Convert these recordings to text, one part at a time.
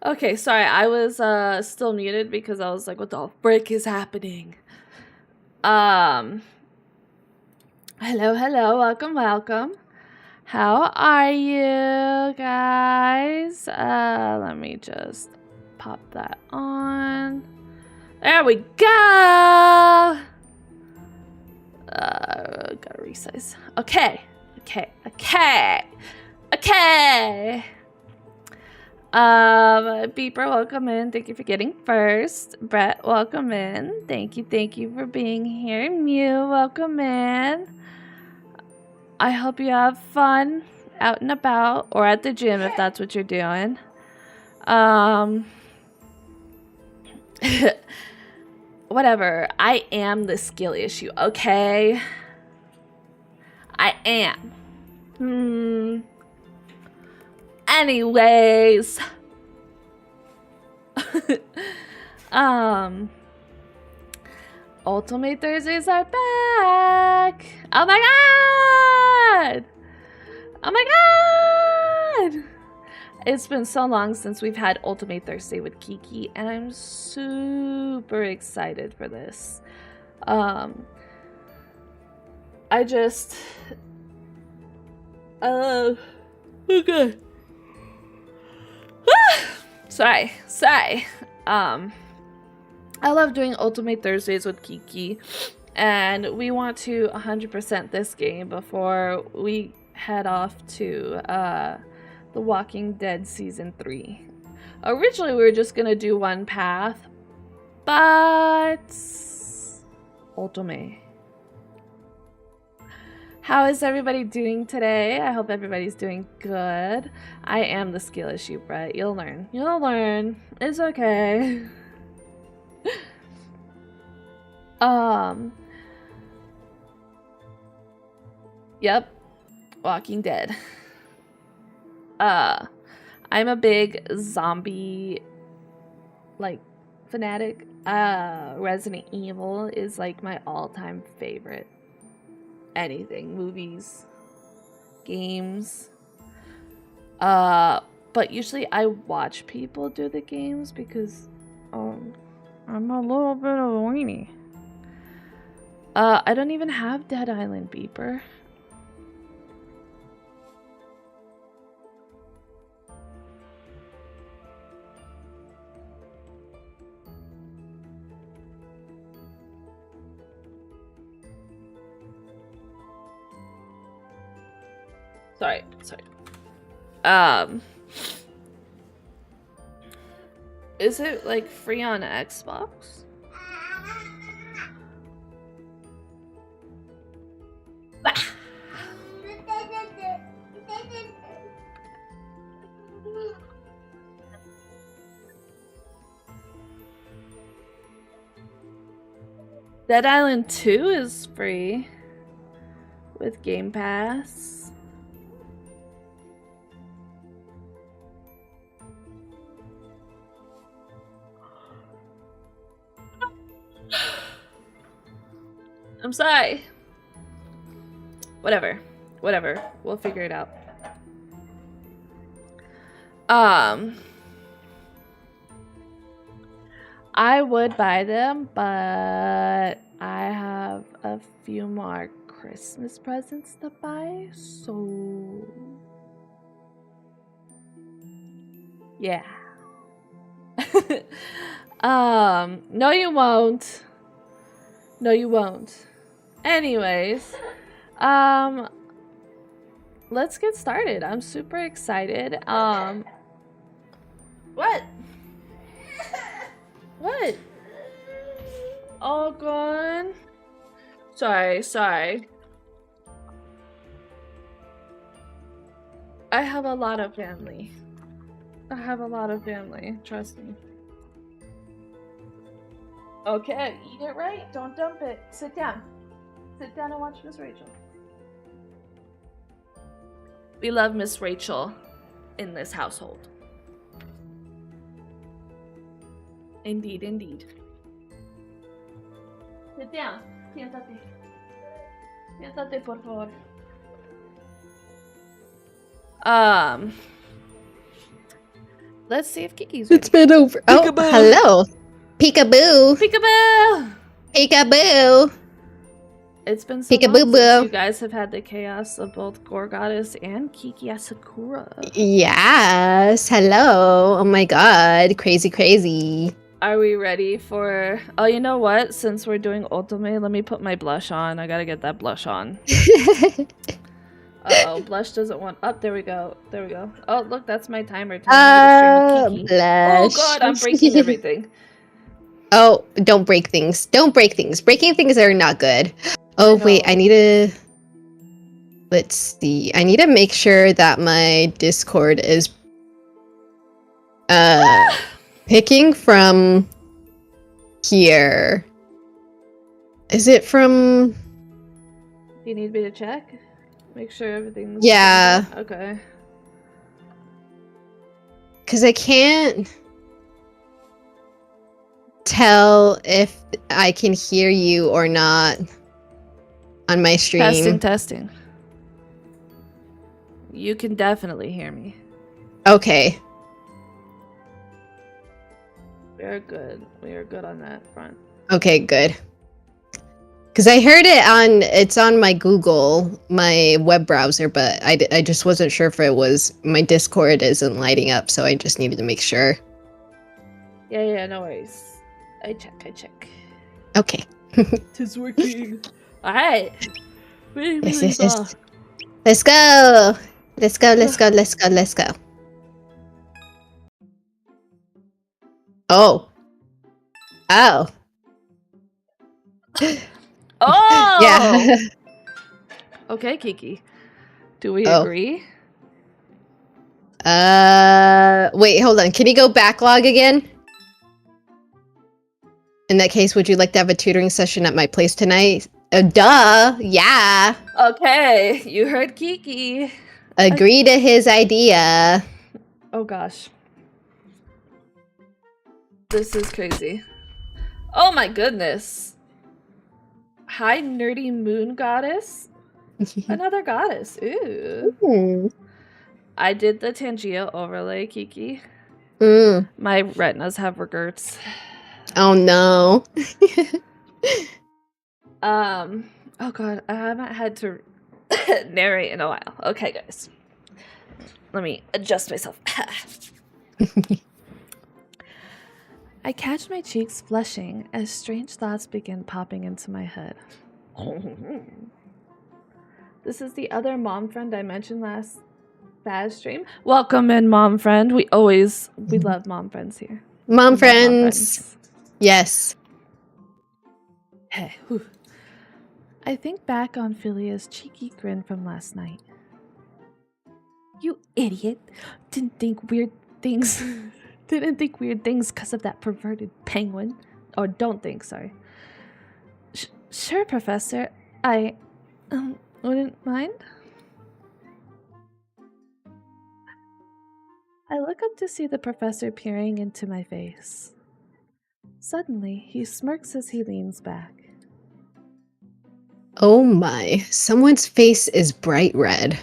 Okay, sorry, I was still muted because I was like, what the frick is happening? Hello, welcome. How are you guys? Let me just pop that on. There we go! Gotta resize. Okay. Beeper, welcome in. Thank you for getting first. Brett, welcome in. Thank you for being here. Mew, welcome in. I hope you have fun out and about or at the gym if that's what you're doing. Whatever. I am the skill issue, okay? I am. Anyways. Otome Thursdays are back! Oh my god! Oh my god! It's been so long since we've had Otome Thursday with Kiki, and I'm super excited for this. I just... okay. Sorry. I love doing Otome Thursdays with Kiki, and we want to 100% this game before we head off to The Walking Dead Season 3. Originally, we were just gonna do one path, but... Otome. How is everybody doing today? I hope everybody's doing good. I am the skill issue, Brett. You'll learn. You'll learn. It's okay. Yep. Walking Dead. I'm a big zombie, like, fanatic. Resident Evil is, like, my all-time favorite. Anything. Movies. Games. But usually I watch people do the games because, I'm a little bit of a weenie. I don't even have Dead Island Beeper. Sorry. Is it like free on Xbox? Dead Island 2 is free with Game Pass. I'm sorry. Whatever. We'll figure it out. I would buy them, but I have a few more Christmas presents to buy, so yeah. No you won't. Anyways, let's get started. I'm super excited. What? All gone? Sorry. I have a lot of family. Trust me. Okay, eat it right. Don't dump it. Sit down and watch Miss Rachel. We love Miss Rachel in this household. Indeed. Sit down. Siéntate. Siéntate, por favor. Let's see if Kiki's ready. It's been over. Oh, Peekaboo. hello. Peekaboo. Peekaboo! Peekaboo. It's been so long Peekaboo since boo. you guys have had the chaos of both Gore Goddess and KikiAsakura. Yes. Hello. Oh my god. Crazy, crazy. Are we ready for... Oh, you know what? Since we're doing Otome, let me put my blush on. I gotta get that blush on. Uh-oh, blush doesn't want... Oh, there we go. There we go. Oh, look, that's my timer telling me to stream with Kiki. Blush. Oh god, I'm breaking everything. Oh, don't break things. Don't break things. Breaking things are not good. Oh, wait, I need to... Let's see. I need to make sure that my Discord is picking from here. Is it from... Do you need me to check? Make sure everything's... Yeah. Okay. Because I can't tell if I can hear you or not on my stream. Testing. You can definitely hear me. Okay. We are good. We are good on that front. Okay, good. Because I heard it on, it's on my Google, my web browser, but I just wasn't sure if it was, my Discord isn't lighting up, so I just needed to make sure. Yeah, no worries. I check. Okay. Tis working. Alright. Yes. Let's go! Let's go. Oh. Oh! Yeah. Okay, Kiki. Do we agree? Wait, hold on. Can you go backlog again? In that case, would you like to have a tutoring session at my place tonight? Duh! Yeah! Okay, you heard Kiki. Agree to his idea. Oh gosh. This is crazy. Oh my goodness. Hi, nerdy moon goddess. Another goddess. Ooh. I did the Tangia overlay, Kiki. My retinas have regrets. Oh no. Oh god, I haven't had to narrate in a while. Okay, guys. Let me adjust myself. I catch my cheeks flushing as strange thoughts begin popping into my head. This is the other mom friend I mentioned last Baz stream. Welcome in, mom friend. We love mom friends here. Mom friends. Yes. Hey, whew. I think back on Philia's cheeky grin from last night. You idiot. Didn't think weird things because of that perverted penguin. Or don't think, sorry. Sure, Professor. I wouldn't mind. I look up to see the professor peering into my face. Suddenly, he smirks as he leans back. Oh my, someone's face is bright red.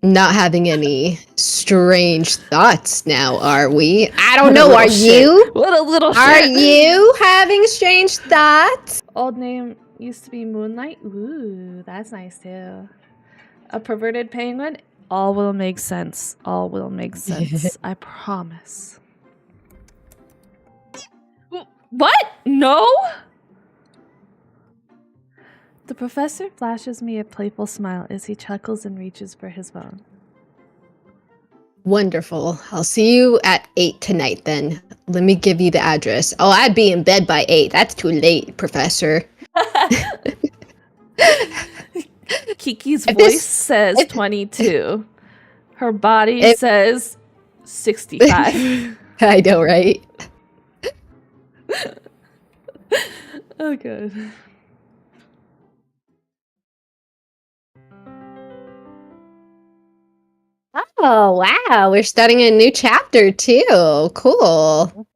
Not having any strange thoughts now, are we? I don't know, are you? What a little shit! Are you having strange thoughts? Old name used to be Moonlight. Ooh, that's nice too. A perverted penguin? All will make sense. All will make sense. I promise. What? No? The professor flashes me a playful smile as he chuckles and reaches for his phone. Wonderful. I'll see you at 8 tonight then. Let me give you the address. Oh, I'd be in bed by 8. That's too late, Professor. Kiki's voice says 22. Her body says 65. I know, right? Oh, good. Oh, wow. We're starting a new chapter, too. Cool.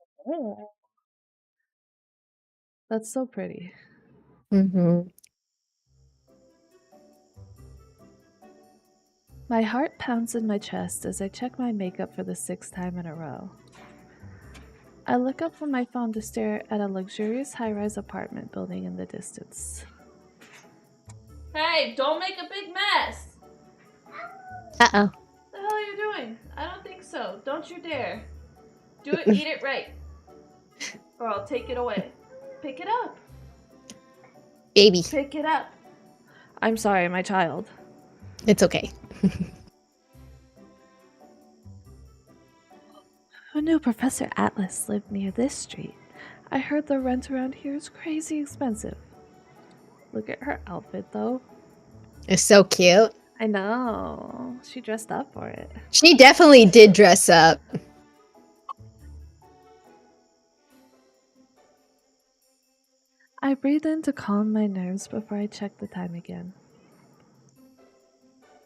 That's so pretty. Mm-hmm. My heart pounds in my chest as I check my makeup for the 6th time in a row. I look up from my phone to stare at a luxurious high-rise apartment building in the distance. Hey, don't make a big mess! Uh-oh. What the hell are you doing? I don't think so. Don't you dare. Eat it right. Or I'll take it away. Pick it up. Baby. Pick it up. I'm sorry, my child. It's okay. Who knew Professor Atlas lived near this street? I heard the rent around here is crazy expensive. Look at her outfit, though. It's so cute. I know. She dressed up for it. She definitely did dress up. I breathe in to calm my nerves before I check the time again.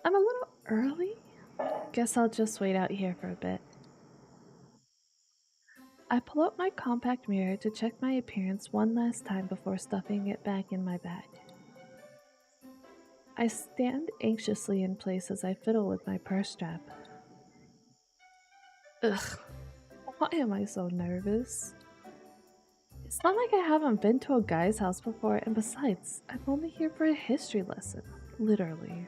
I'm a little early. Guess I'll just wait out here for a bit. I pull up my compact mirror to check my appearance one last time before stuffing it back in my bag. I stand anxiously in place as I fiddle with my purse strap. Ugh, why am I so nervous? It's not like I haven't been to a guy's house before, and besides, I'm only here for a history lesson. Literally.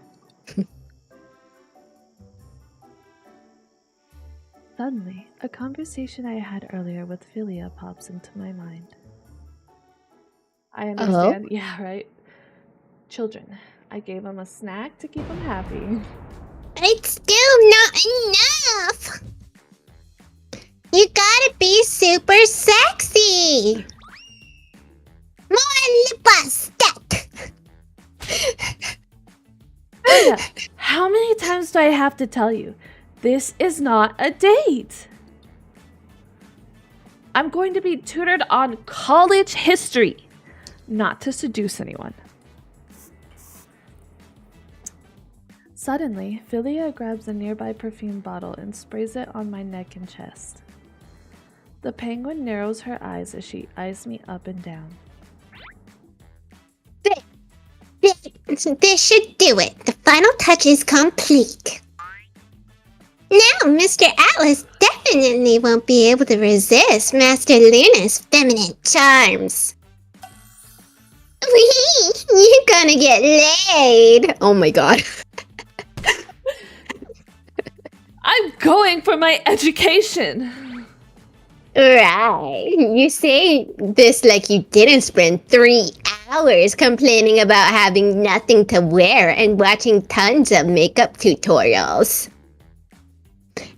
Suddenly, a conversation I had earlier with Philia pops into my mind. I understand. Yeah, right? Children. I gave them a snack to keep them happy. It's still not enough! You gotta be super sexy! More lipstick! Philia, how many times do I have to tell you? This is not a date. I'm going to be tutored on college history, not to seduce anyone. Suddenly, Philia grabs a nearby perfume bottle and sprays it on my neck and chest. The penguin narrows her eyes as she eyes me up and down. This should do it. The final touch is complete. Now, Mr. Atlas definitely won't be able to resist Master Luna's feminine charms. Whee! You're gonna get laid! Oh my god. I'm going for my education! Right. You say this like you didn't spend 3 hours complaining about having nothing to wear and watching tons of makeup tutorials.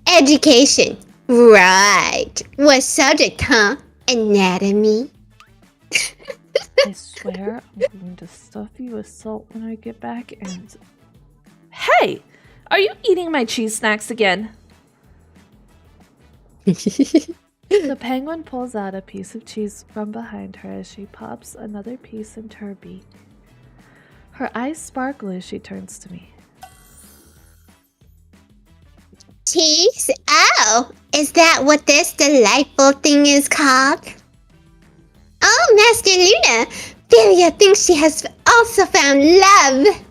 Education. Right. What subject, huh? Anatomy? I swear I'm going to stuff you with salt when I get back and... Hey! Are you eating my cheese snacks again? The penguin pulls out a piece of cheese from behind her as she pops another piece into her beak. Her eyes sparkle as she turns to me. Cheese? Oh, is that what this delightful thing is called? Oh, Master Luna! Philia thinks she has also found love!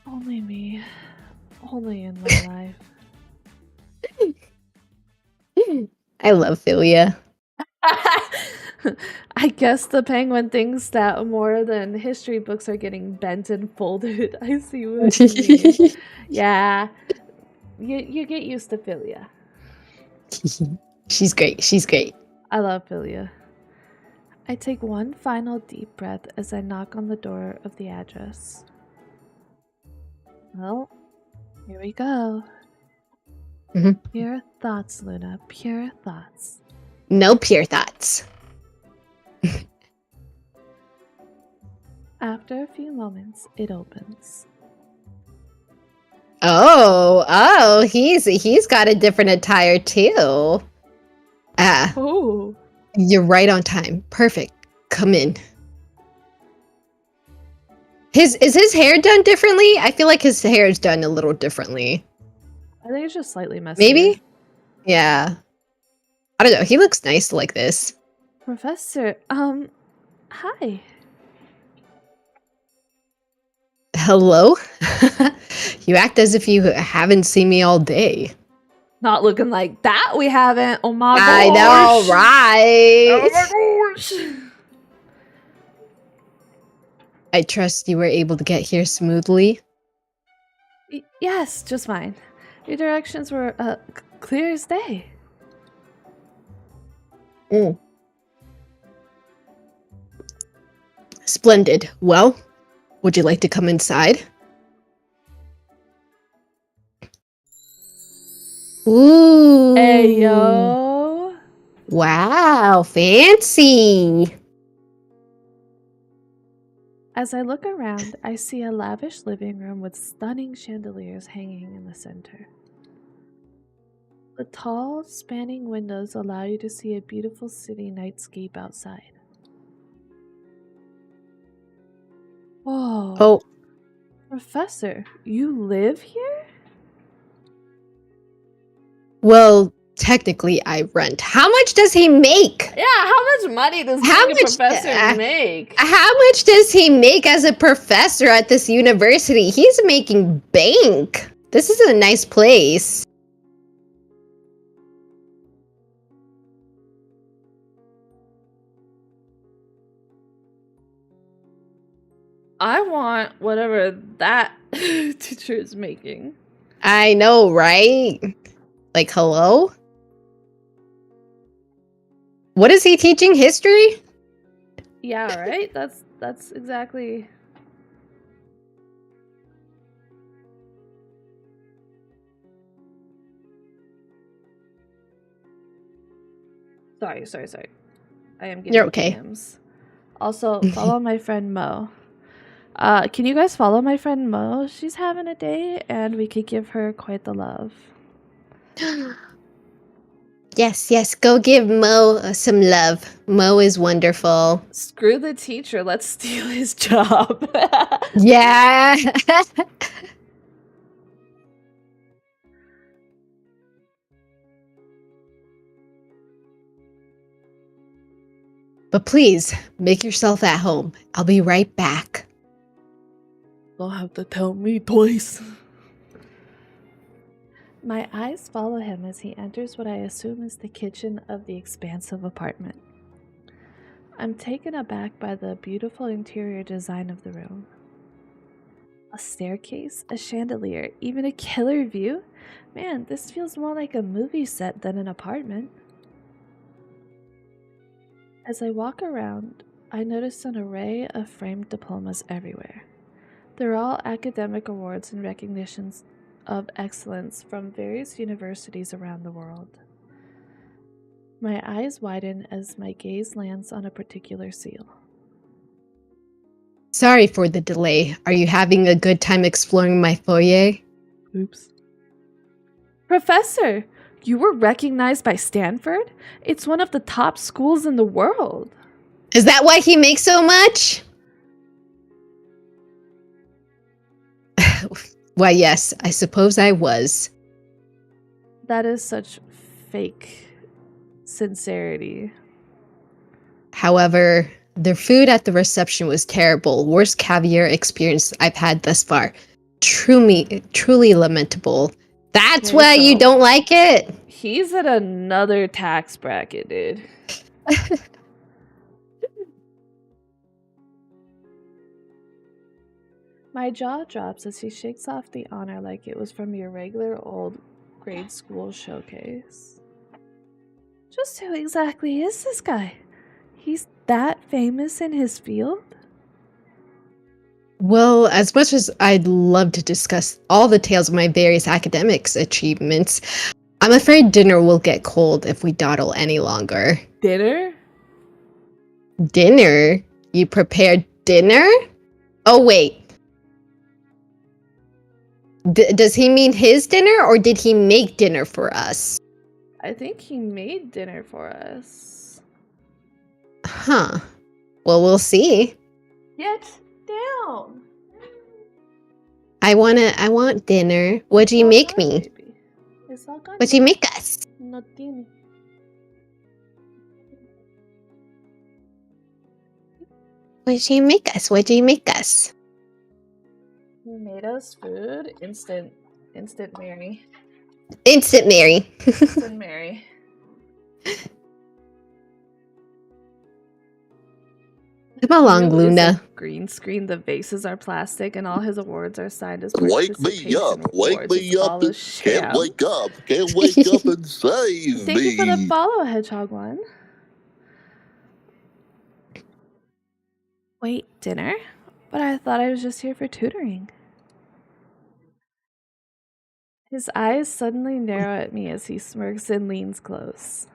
Only me. Only in my life. I love Philia. I guess the penguin thinks that more than history books are getting bent and folded. I see what you mean. Yeah. You get used to Philia. She's great. She's great. I love Philia. I take one final deep breath as I knock on the door of the address. Well, here we go. Pure thoughts, Luna. Pure thoughts. No pure thoughts. After a few moments, it opens. Oh, he's got a different attire too. Ah, Oh. you're right on time. Perfect. Come in. Is his hair done differently? I feel like his hair is done a little differently. I think it's just slightly messy. Maybe? Yeah. I don't know. He looks nice like this. Professor, hi. Hello? You act as if you haven't seen me all day. Not looking like that, we haven't. Oh my gosh. I know, right? Oh my gosh. I trust you were able to get here smoothly. Yes, just fine. Your directions were clear as day. Splendid. Well, would you like to come inside? Ooh. Hey, yo. Wow, fancy. As I look around, I see a lavish living room with stunning chandeliers hanging in the center. The tall, spanning windows allow you to see a beautiful city nightscape outside. Whoa. Oh, Professor, you live here? well, technically I rent. How much does he make? Yeah, how much money does being a professor make? How much does he make as a professor at this university? He's making bank. This is a nice place. I want whatever that teacher is making. I know, right? Like, hello? What is he teaching? History? Yeah, right? That's exactly. Sorry. I am getting You're okay. DMs. Also, follow my friend Mo. Can you guys follow my friend Mo? She's having a day, and we could give her quite the love. Yes, go give Mo some love. Mo is wonderful. Screw the teacher, let's steal his job. Yeah. But please, make yourself at home. I'll be right back. Don't have to tell me twice. My eyes follow him as he enters what I assume is the kitchen of the expansive apartment. I'm taken aback by the beautiful interior design of the room. A staircase, a chandelier, even a killer view? Man, this feels more like a movie set than an apartment. As I walk around, I notice an array of framed diplomas everywhere. They're all academic awards and recognitions of excellence from various universities around the world. My eyes widen as my gaze lands on a particular seal. Sorry for the delay. Are you having a good time exploring my foyer? Oops. Professor, you were recognized by Stanford? It's one of the top schools in the world. Is that why he makes so much? Why, yes, I suppose I was. That is such fake sincerity. However, their food at the reception was terrible. Worst caviar experience I've had thus far. Truly lamentable. That's Okay, why you so- don't like it? He's at another tax bracket, dude. My jaw drops as he shakes off the honor like it was from your regular old grade school showcase. Just who exactly is this guy? He's that famous in his field? Well, as much as I'd love to discuss all the tales of my various academics achievements, I'm afraid dinner will get cold if we dawdle any longer. Dinner? Dinner? You prepared dinner? Oh, wait. Does he mean his dinner, or did he make dinner for us? I think he made dinner for us. Huh. Well, we'll see. Get down! I want dinner. What'd you make me? Baby. It's all gone. What'd you make us? No tiene. What'd you make us? What'd you make us? He made us food. Instant Mary. Instant Mary. Instant Mary. Come along, Lou is a Luna. green screen. The vases are plastic, and all his awards are signed as Wake me participation up! Wake rewards. me It's up! all a Can't sham. wake up! Can't wake up and save Thank you for the me! follow, Hedgehog One. Wait, dinner? But I thought I was just here for tutoring. His eyes suddenly narrow at me as he smirks and leans close.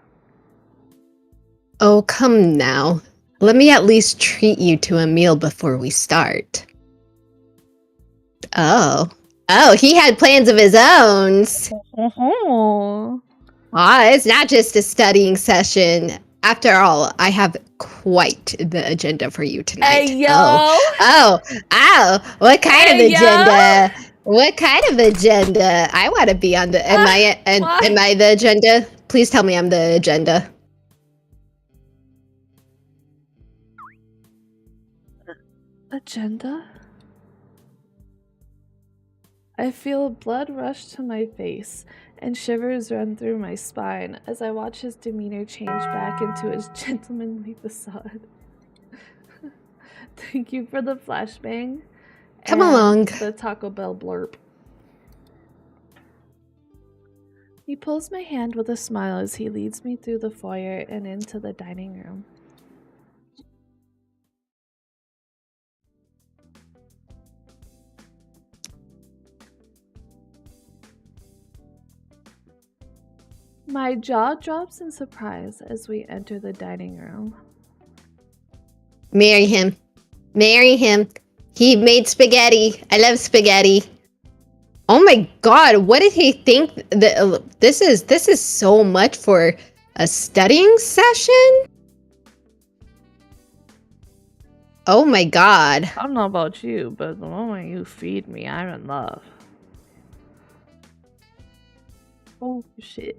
Oh, come now. Let me at least treat you to a meal before we start. Oh. Oh, he had plans of his own. It's not just a studying session. After all, I have quite the agenda for you tonight. Hey, yo! Oh, what kind of Hey, yo! agenda? What kind of agenda? I want to be on the. Am I the agenda? Please tell me I'm the agenda. Agenda? I feel blood rush to my face and shivers run through my spine as I watch his demeanor change back into his gentlemanly facade. Thank you for the flashbang. Come and along. The Taco Bell blurb. He pulls my hand with a smile as he leads me through the foyer and into the dining room. My jaw drops in surprise as we enter the dining room. Marry him. Marry him. He made spaghetti. I love spaghetti. Oh my god, what did he think? This is so much for a studying session? Oh my god. I don't know about you, but the moment you feed me, I'm in love. Oh shit.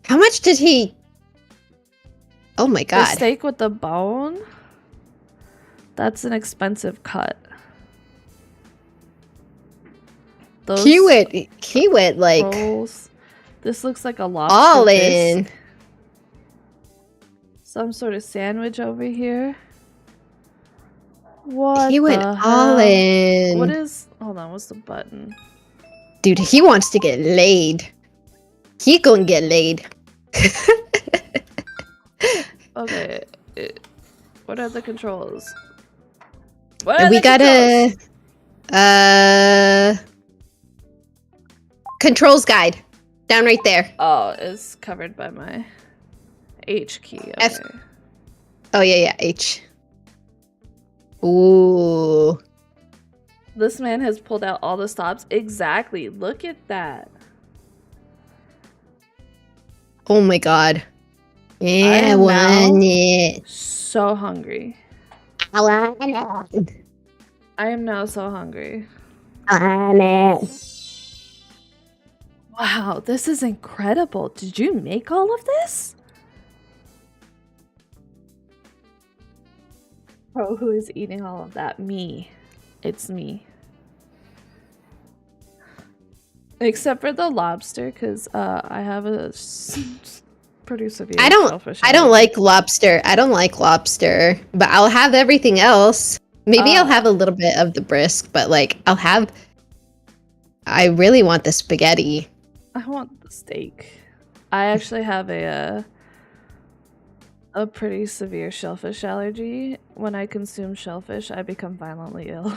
How much did he... Oh my The god. steak with the bone? That's an expensive cut. Those He went like rolls. This looks like a lobster all bisque. in. Some sort of sandwich over here. What He went the all hell? in. What is... Hold on, what's the button? Dude, he wants to get laid. He gonna get laid. Okay. What are the controls? What are We the got controls? a controls guide down right there. Oh, it's covered by my H key. Okay. F. Oh yeah, H. Ooh. This man has pulled out all the stops. Exactly. Look at that. Oh my god. Yeah, I am want now it. So hungry. I want it. I am now so hungry. I want it. Wow, this is incredible. Did you make all of this? Oh, who is eating all of that? Me. It's me. Except for the lobster, because I have a pretty severe shellfish I don't allergy. like lobster. I don't like lobster, but I'll have everything else. Maybe I'll have a little bit of the brisk, but like I really want the spaghetti. I want the steak. I actually have a pretty severe shellfish allergy. When I consume shellfish, I become violently ill.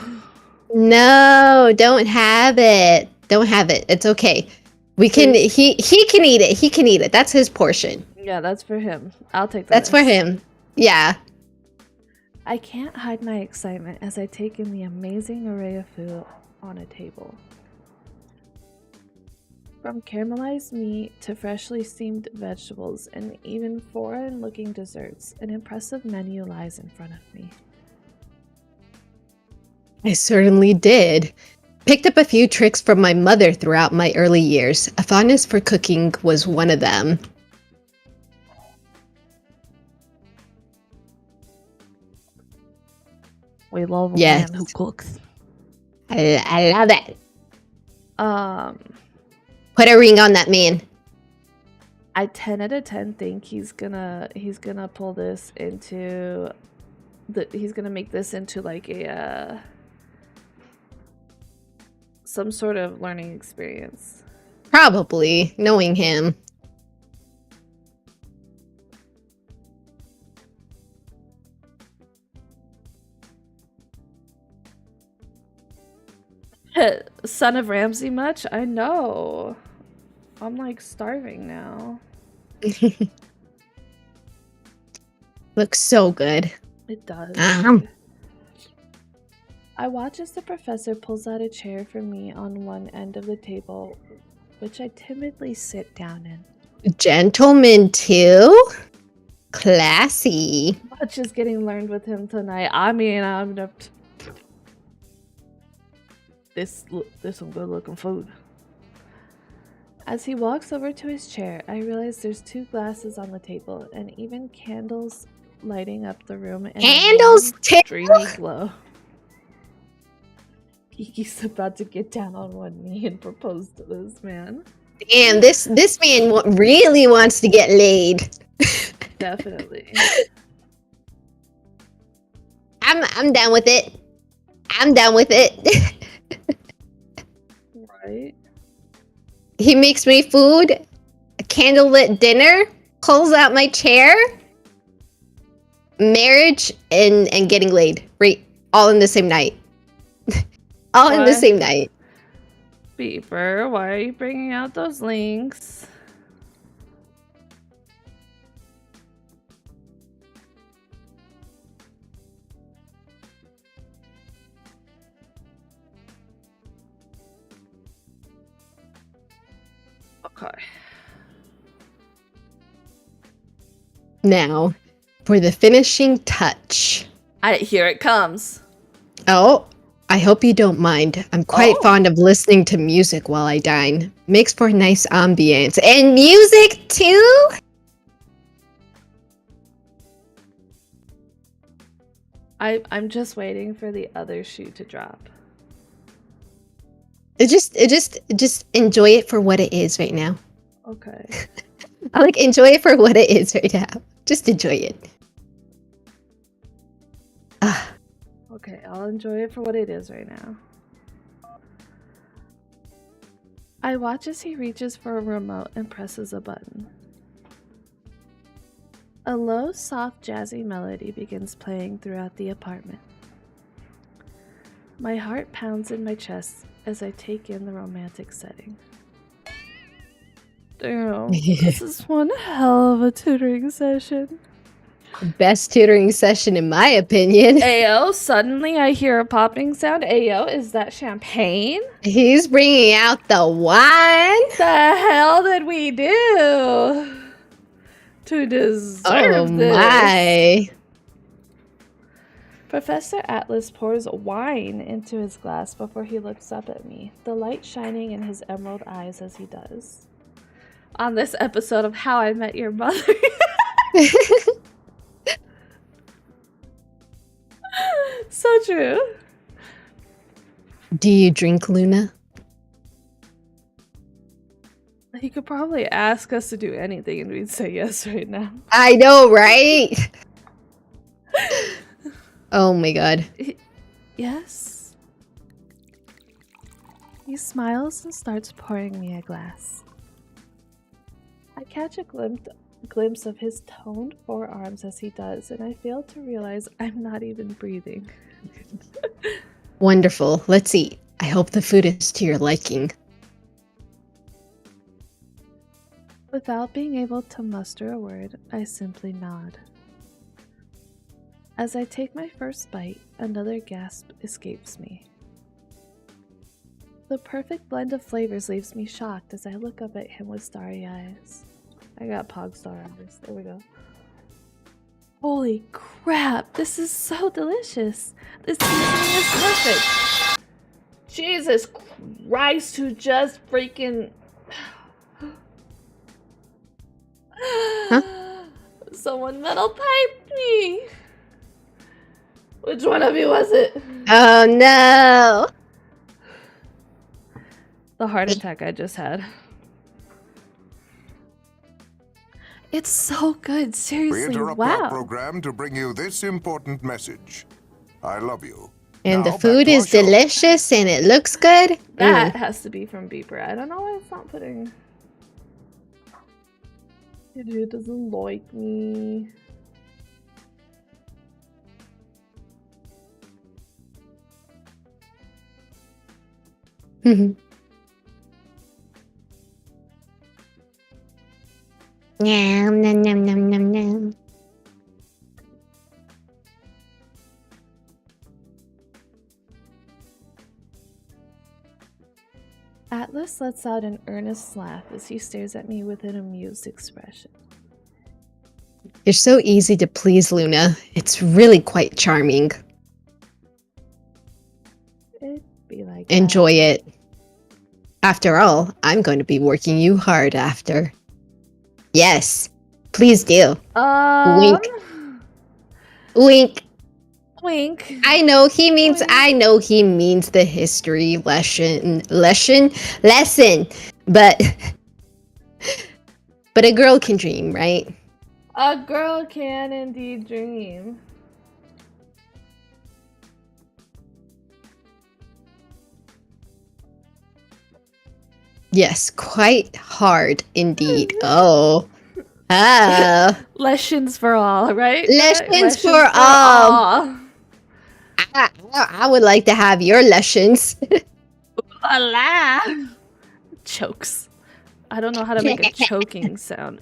No, don't have it. Don't have it. It's okay. We can he can eat it. He can eat it. That's his portion. Yeah, that's for him. I'll take that. That's for him. Yeah. I can't hide my excitement as I take in the amazing array of food on a table. From caramelized meat to freshly steamed vegetables and even foreign-looking desserts, an impressive menu lies in front of me. I certainly did. Picked up a few tricks from my mother throughout my early years. A fondness for cooking was one of them. We love a Yes. man who cooks. I love it. I Put a ring on that man. 10 out of 10 think he's gonna pull this into he's gonna make this into like a some sort of learning experience. Probably, knowing him. Son of Ramsey much? I know. I'm like starving now. Looks so good. It does. Um. I watch as the professor pulls out a chair for me on one end of the table, which I timidly sit down in. Gentleman too? Classy. Much is getting learned with him tonight. I mean, this some good looking food. As he walks over to his chair, I realize there's 2 glasses on the table and even candles lighting up the room in Candles a warm, too? dreamy glow. Kiki's about to get down on one knee and propose to this man. Damn, this man really wants to get laid. Definitely. I'm down with it. I'm down with it. Right? He makes me food, a candlelit dinner, pulls out my chair, marriage, and getting laid. Right, all in the same night. All in the What? same night. Beeper, why are you bringing out those links? Okay. Now, for the finishing touch. Here it comes. Oh, I hope you don't mind. I'm quite fond of listening to music while I dine. Makes for a nice ambience. And music too? I'm just waiting for the other shoe to drop. Just enjoy it for what it is right now. Okay. I like enjoy it for what it is right now. Just enjoy it. Okay, I'll enjoy it for what it is right now. I watch as he reaches for a remote and presses a button. A low, soft, jazzy melody begins playing throughout the apartment. My heart pounds in my chest as I take in the romantic setting. Damn, this is one hell of a tutoring session. Best tutoring session in my opinion. Ayo, suddenly I hear a popping sound. Ayo, is that champagne? He's bringing out the wine. The hell did we do to deserve this? My. Professor Atlas pours wine into his glass before he looks up at me, the light shining in his emerald eyes as he does. On this episode of How I Met Your Mother. So true. Do you drink, Luna? He could probably ask us to do anything and we'd say yes right now. I know, right? Oh my god. Yes. He smiles and starts pouring me a glass. I catch a glimpse of his toned forearms as he does, and I fail to realize I'm not even breathing. Wonderful. Let's eat. I hope the food is to your liking. Without being able to muster a word, I simply nod. As I take my first bite, another gasp escapes me. The perfect blend of flavors leaves me shocked as I look up at him with starry eyes. I got Pogstar eyes. There we go. Holy crap, this is so delicious. This seasoning is perfect. Jesus Christ, who just freaking... Someone metal piped me. Which one of you was it? Oh no! The heart attack I just had. It's so good, We seriously. interrupt our Wow. program to bring you this important message. I love you. And Now, the back food to our is show. delicious and it looks good. That has to be from Beeper. I don't know why it's not putting. It doesn't like me. Mm. Nom nom nom nom nom nom. Atlas lets out an earnest laugh as he stares at me with an amused expression. You're so easy to please, Luna. It's really quite charming. It'd be like Enjoy it. After all, I'm going to be working you hard after. Yes, please do. that. Wink. Wink. Wink. I know he means. Wink. I know he means the history lesson. But but a girl can dream, right? A girl can indeed dream. Yes, quite hard indeed. Oh. Ah. Lessons for all, right? Lessons for all. I would like to have your lessons. Allah. Chokes. I don't know how to make a choking sound.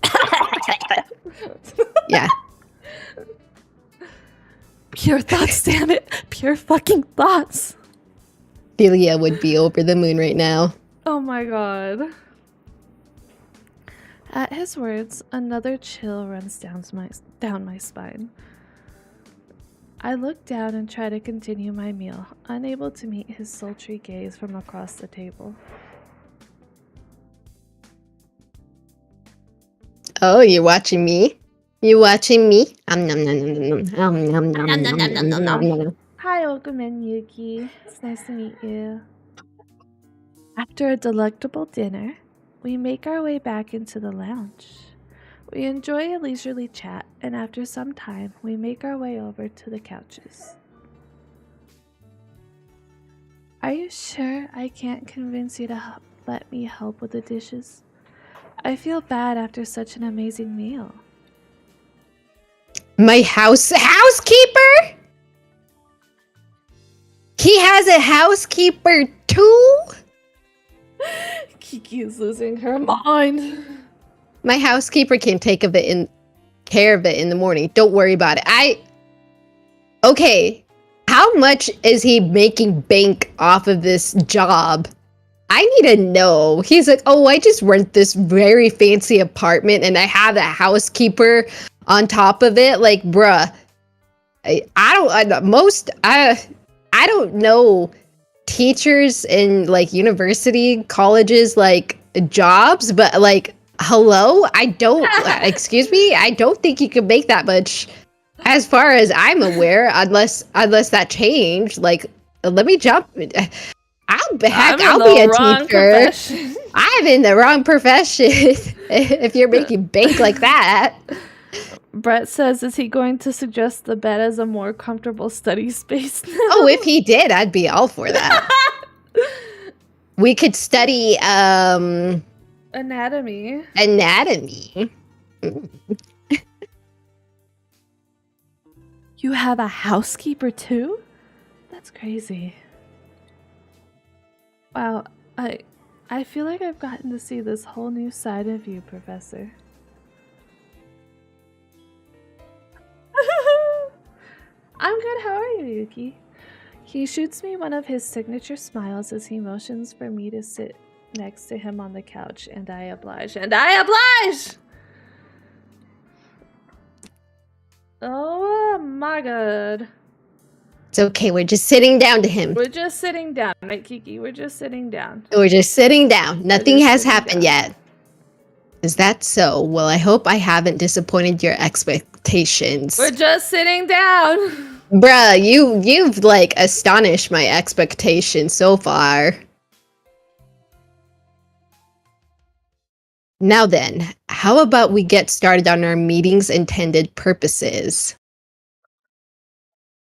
Yeah. Pure thoughts, damn it. Pure fucking thoughts. Delia would be over the moon right now. Oh my god. At his words, another chill runs down my spine. I look down and try to continue my meal, unable to meet his sultry gaze from across the table. Oh, you're watching me? You watching me? Nom nom nom nom nom nom nom nom nom nom nom nom. Hi, Okumen Yuki. It's nice to meet you. After a delectable dinner, we make our way back into the lounge. We enjoy a leisurely chat, and after some time, we make our way over to the couches. Are you sure I can't convince you to let me help with the dishes? I feel bad after such an amazing meal. My housekeeper? He has a housekeeper too? Kiki is losing her mind. My housekeeper can take care of it in the morning. Don't worry about it. Okay. How much is he making bank off of this job? I need to know. He's like, oh, I just rent this very fancy apartment and I have a housekeeper on top of it. Like, bruh, I don't know teachers in like university colleges like jobs, but like, hello, excuse me, I don't think you can make that much as far as I'm aware, unless that changed. Like, let me jump. I'll be a teacher. I'm in the wrong profession if you're making bank like that. Brett says, is he going to suggest the bed as a more comfortable study space now? Oh, if he did, I'd be all for that. We could study Anatomy. You have a housekeeper too? That's crazy. Wow, I feel like I've gotten to see this whole new side of you, Professor. I'm good, how are you, Yuki? He shoots me one of his signature smiles as he motions for me to sit next to him on the couch, and I oblige. Oh my god. It's okay, we're just sitting down to him. We're just sitting down, right, Kiki? We're just sitting down. We're just sitting down. Nothing just has sitting happened down. yet. Is that so? Well, I hope I haven't disappointed your expectations. We're just sitting down. Bruh, you've like astonished my expectations so far. Now then, how about we get started on our meeting's intended purposes?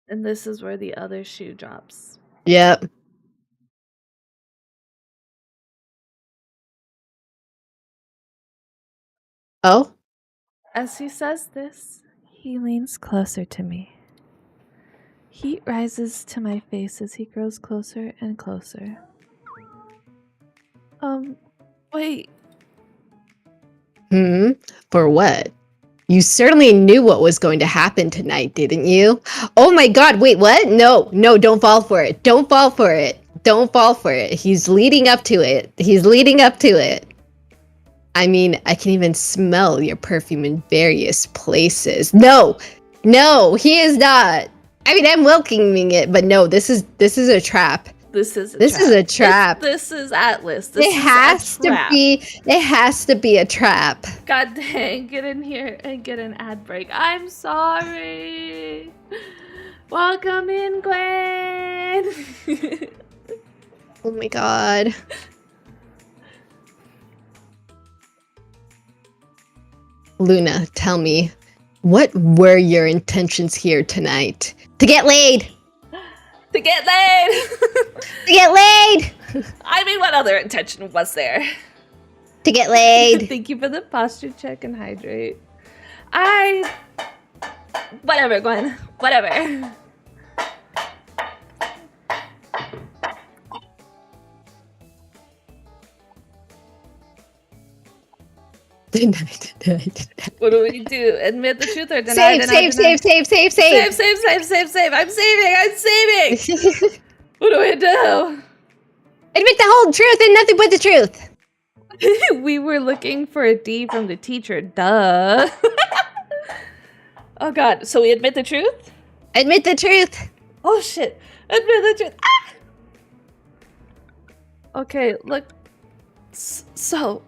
And this is where the other shoe drops. Yep. Oh? As he says this, he leans closer to me. Heat rises to my face as he grows closer and closer. Wait. For what? You certainly knew what was going to happen tonight, didn't you? Oh my god, wait, what? No, don't fall for it. Don't fall for it. Don't fall for it. He's leading up to it. He's leading up to it. I mean, I can even smell your perfume in various places. No, he is not. I mean, I'm welcoming it, but no, this is a trap. This is a trap. This is Atlas. It has to be a trap. God dang, get in here and get an ad break. I'm sorry. Welcome in, Gwen. Oh my god. Luna, tell me, what were your intentions here tonight? To get laid! To get laid! To get laid! I mean, what other intention was there? To get laid. Thank you for the posture check and hydrate. Whatever, Gwen. Whatever. What do we do? Admit the truth or deny? Save. Save. I'm saving. What do we do? Admit the whole truth and nothing but the truth. We were looking for a D from the teacher. Duh. Oh god. So we admit the truth? Admit the truth. Oh shit. Admit the truth. Ah! Okay, look. So,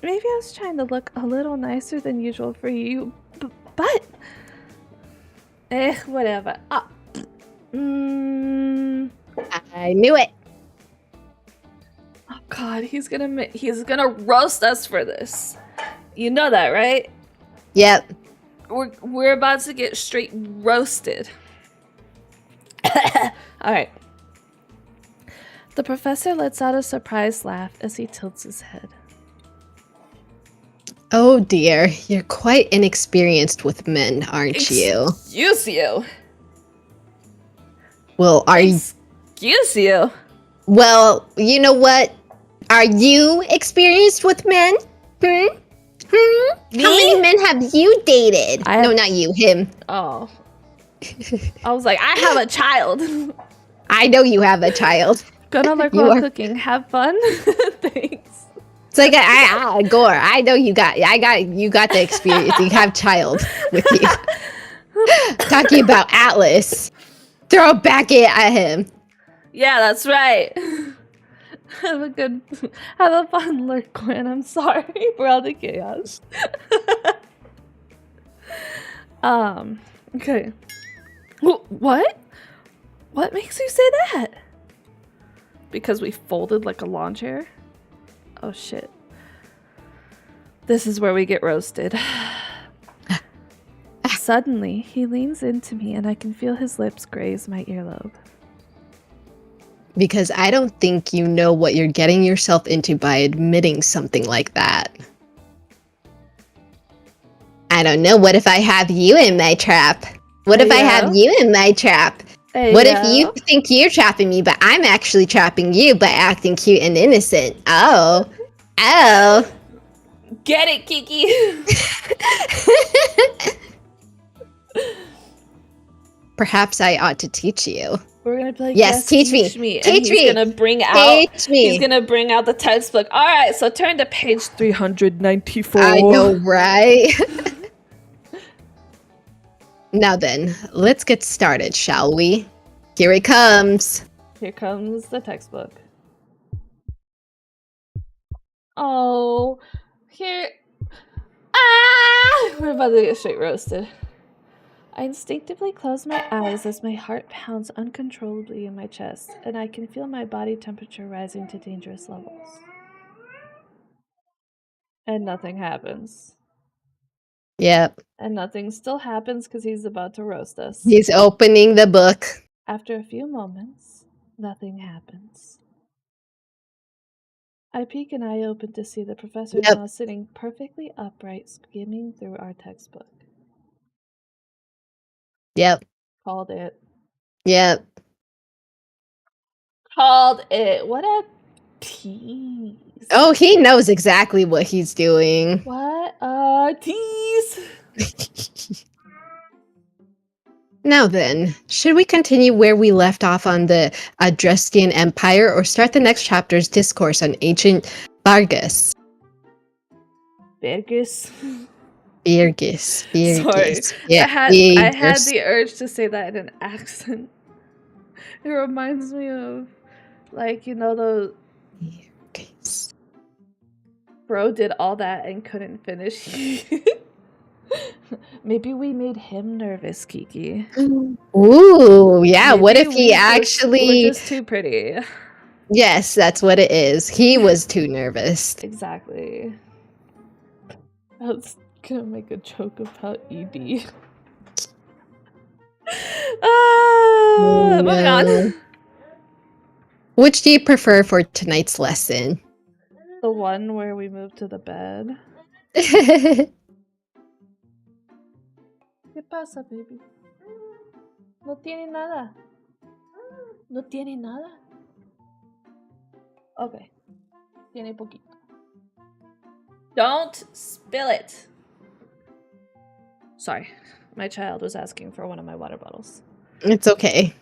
maybe I was trying to look a little nicer than usual for you, but... whatever. I knew it. Oh god, he's gonna roast us for this. You know that, right? Yep. We're about to get straight roasted. Alright. The professor lets out a surprised laugh as he tilts his head. Oh dear, you're quite inexperienced with men, aren't you? Excuse you. Well, Excuse you. Well, you know what? Are you experienced with men? Me? How many men have you dated? No, not you, him. Oh. I was like, I have a child. I know you have a child. Good on while cooking. Have fun. Thanks. It's like Gore. I know you got the experience. You have child with you. Talking about Atlas. Throw it back at him. Yeah, that's right. Have a fun lurk, Gwen. I'm sorry for all the chaos. Okay. What? What makes you say that? Because we folded like a lawn chair? Oh shit. This is where we get roasted. Suddenly, he leans into me and I can feel his lips graze my earlobe. Because I don't think you know what you're getting yourself into by admitting something like that. I don't know. What if I have you in my trap? What if I have you in my trap? What if you think you're trapping me, but I'm actually trapping you by acting cute and innocent? Oh. Get it, Kiki. Perhaps I ought to teach you. We're gonna be like, yes, teach me. And he's gonna bring out the textbook. All right, so turn to page 394. I know, right? Now then, let's get started, shall we? Here it comes. Here comes the textbook. Oh, here. We're about to get straight roasted. I instinctively close my eyes as my heart pounds uncontrollably in my chest, and I can feel my body temperature rising to dangerous levels. And nothing happens. Yep. And nothing still happens because he's about to roast us. He's opening the book. After a few moments, nothing happens. I peek an eye open to see the professor is Yep. now sitting perfectly upright, skimming through our textbook. Yep. Called it. Yep. Called it. What a tease. Oh, he knows exactly what he's doing. What a tease. Now then, should we continue where we left off on the Adrestian Empire or start the next chapter's discourse on ancient Vargas? Virgus. Virgus. Sorry. Yeah, I had Virgus. the urge to say that in an accent. It reminds me of, like, you know, the Virgus. bro did all that and couldn't finish. Maybe we made him nervous, Kiki. Ooh, yeah. What Maybe if he actually? we're just too pretty. Yes, that's what it is. He was too nervous. Exactly. I was gonna make a joke about ED. Moving on. Which do you prefer for tonight's lesson? The one where we moved to the bed. ¿Qué pasa, baby? No tiene nada. No tiene nada. Okay. Tiene poquito. Don't spill it. Sorry. My child was asking for one of my water bottles. It's okay.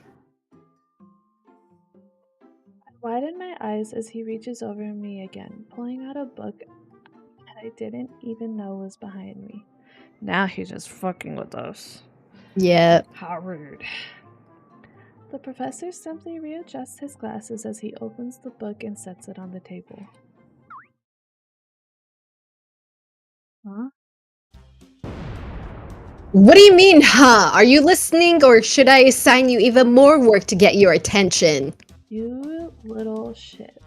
I widen my eyes as he reaches over me again, pulling out a book that I didn't even know was behind me. Now he's just fucking with us. Yeah. How rude. The professor simply readjusts his glasses as he opens the book and sets it on the table. Huh? What do you mean, huh? Are you listening, or should I assign you even more work to get your attention? You little shit.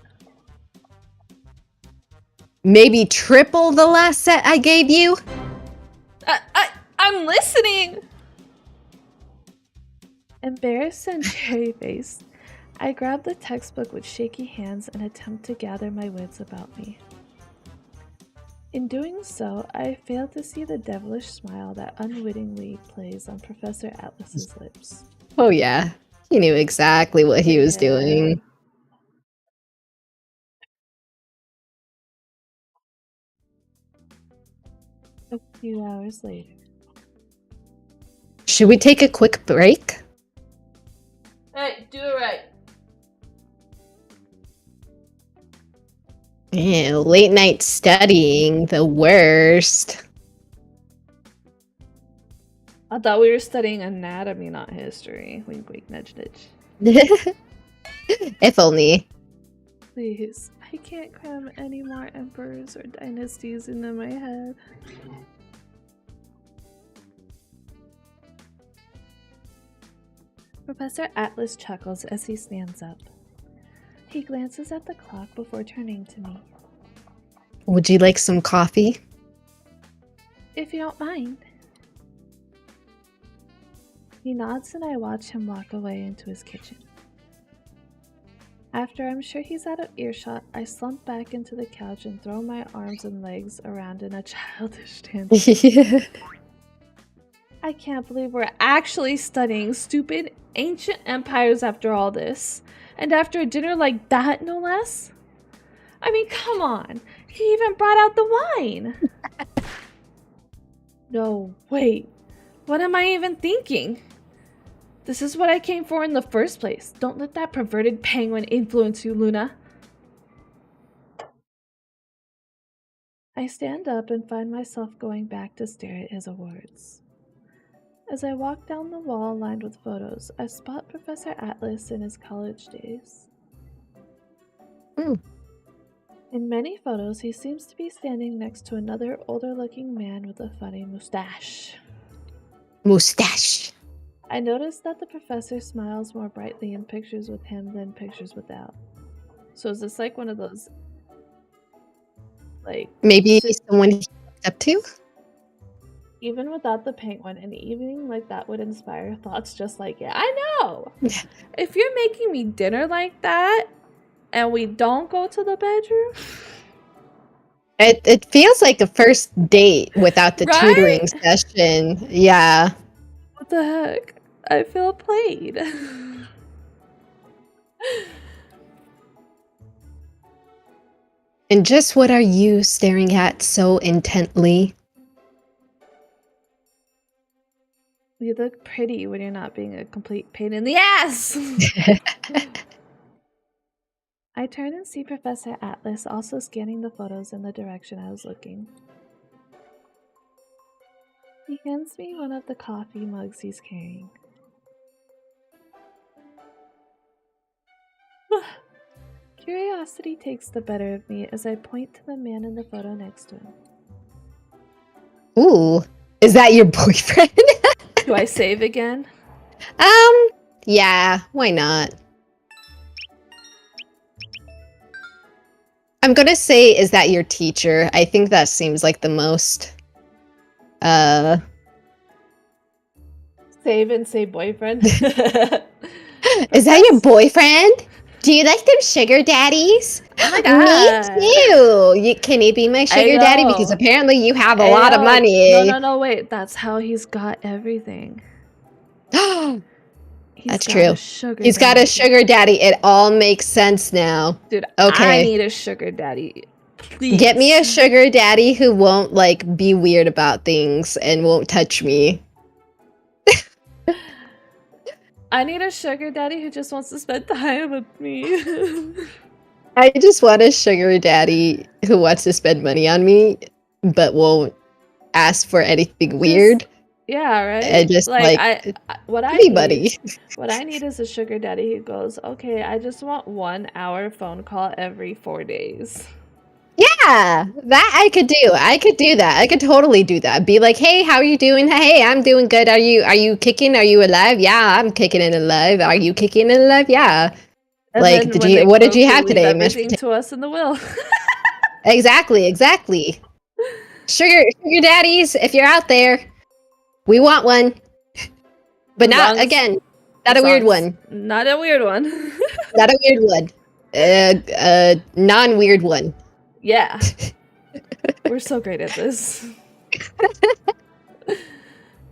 Maybe triple the last set I gave you? I'm listening! Embarrassed and cherry-faced, I grab the textbook with shaky hands and attempt to gather my wits about me. In doing so, I fail to see the devilish smile that unwittingly plays on Professor Atlas's lips. Oh yeah, he knew exactly what he was doing. A few hours later. Should we take a quick break? Hey, do it right. Ew, late night studying, the worst. I thought we were studying anatomy, not history. Wink, wink, nudge, nudge. If only. Please, I can't cram any more emperors or dynasties into my head. Professor Atlas chuckles as he stands up. He glances at the clock before turning to me. Would you like some coffee? If you don't mind. He nods and I watch him walk away into his kitchen. After I'm sure he's out of earshot, I slump back into the couch and throw my arms and legs around in a childish dance. I can't believe we're actually studying stupid ancient empires after all this. And after a dinner like that, no less? I mean, come on. He even brought out the wine. No, wait. What am I even thinking? This is what I came for in the first place. Don't let that perverted penguin influence you, Luna. I stand up and find myself going back to stare at his awards. As I walk down the wall lined with photos, I spot Professor Atlas in his college days. In many photos, he seems to be standing next to another older-looking man with a funny mustache. Mustache. I notice that the professor smiles more brightly in pictures with him than pictures without. So is this like one of those Like, Maybe si- someone he looked up to? even without the penguin, an evening like that would inspire thoughts just like it. I know! If you're making me dinner like that, and we don't go to the bedroom... It feels like a first date without the tutoring Right? session. Yeah. What the heck? I feel played. And just what are you staring at so intently? You look pretty when you're not being a complete pain in the ass! I turn and see Professor Atlas also scanning the photos in the direction I was looking. He hands me one of the coffee mugs he's carrying. Curiosity takes the better of me as I point to the man in the photo next to him. Ooh. Is that your boyfriend? Do I save again? Yeah, why not? I'm gonna say, is that your teacher? I think that seems like the most, Save and say boyfriend. Is that your boyfriend? Do you like them sugar daddies? Oh my god. Me too! Can you be my sugar daddy? Because Ayo. apparently you have a lot of Ayo. money. No, wait. That's how he's got everything. That's got true. a sugar He's got a daddy. sugar daddy. It all makes sense now. Dude, Okay. I need a sugar daddy. Please. Get me a sugar daddy who won't, like, be weird about things and won't touch me. I need a sugar daddy who just wants to spend time with me. I just want a sugar daddy who wants to spend money on me, but won't ask for anything weird. Yeah, right? And just, like, what I anybody. need, what I need is a sugar daddy who goes, okay, I just want 1 hour phone call every 4 days. Yeah, that I could do. I could do that. I could totally do that. Be like, hey, how are you doing? Hey, I'm doing good. Are you kicking? Are you alive? Yeah, I'm kicking and alive. Are you kicking and alive? Yeah. And Like, then what did you they have leave today? Mashed everything to us in the will. Exactly. Sugar daddies, if you're out there, we want one. But not a weird one. Not a weird one. Not a weird one. Non-weird one. Yeah. We're so great at this.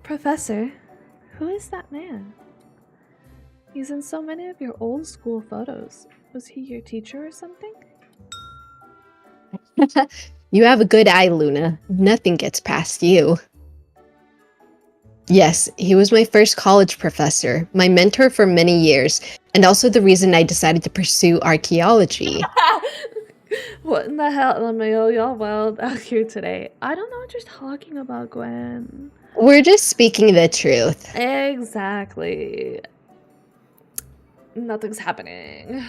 Professor, who is that man? He's in so many of your old school photos. Was he your teacher or something? You have a good eye, Luna. Nothing gets past you. Yes, he was my first college professor, my mentor for many years, and also the reason I decided to pursue archaeology. What in the hell am I y'all wild out here today? I don't know what you're talking about, Gwen. We're just speaking the truth. Exactly. Nothing's happening.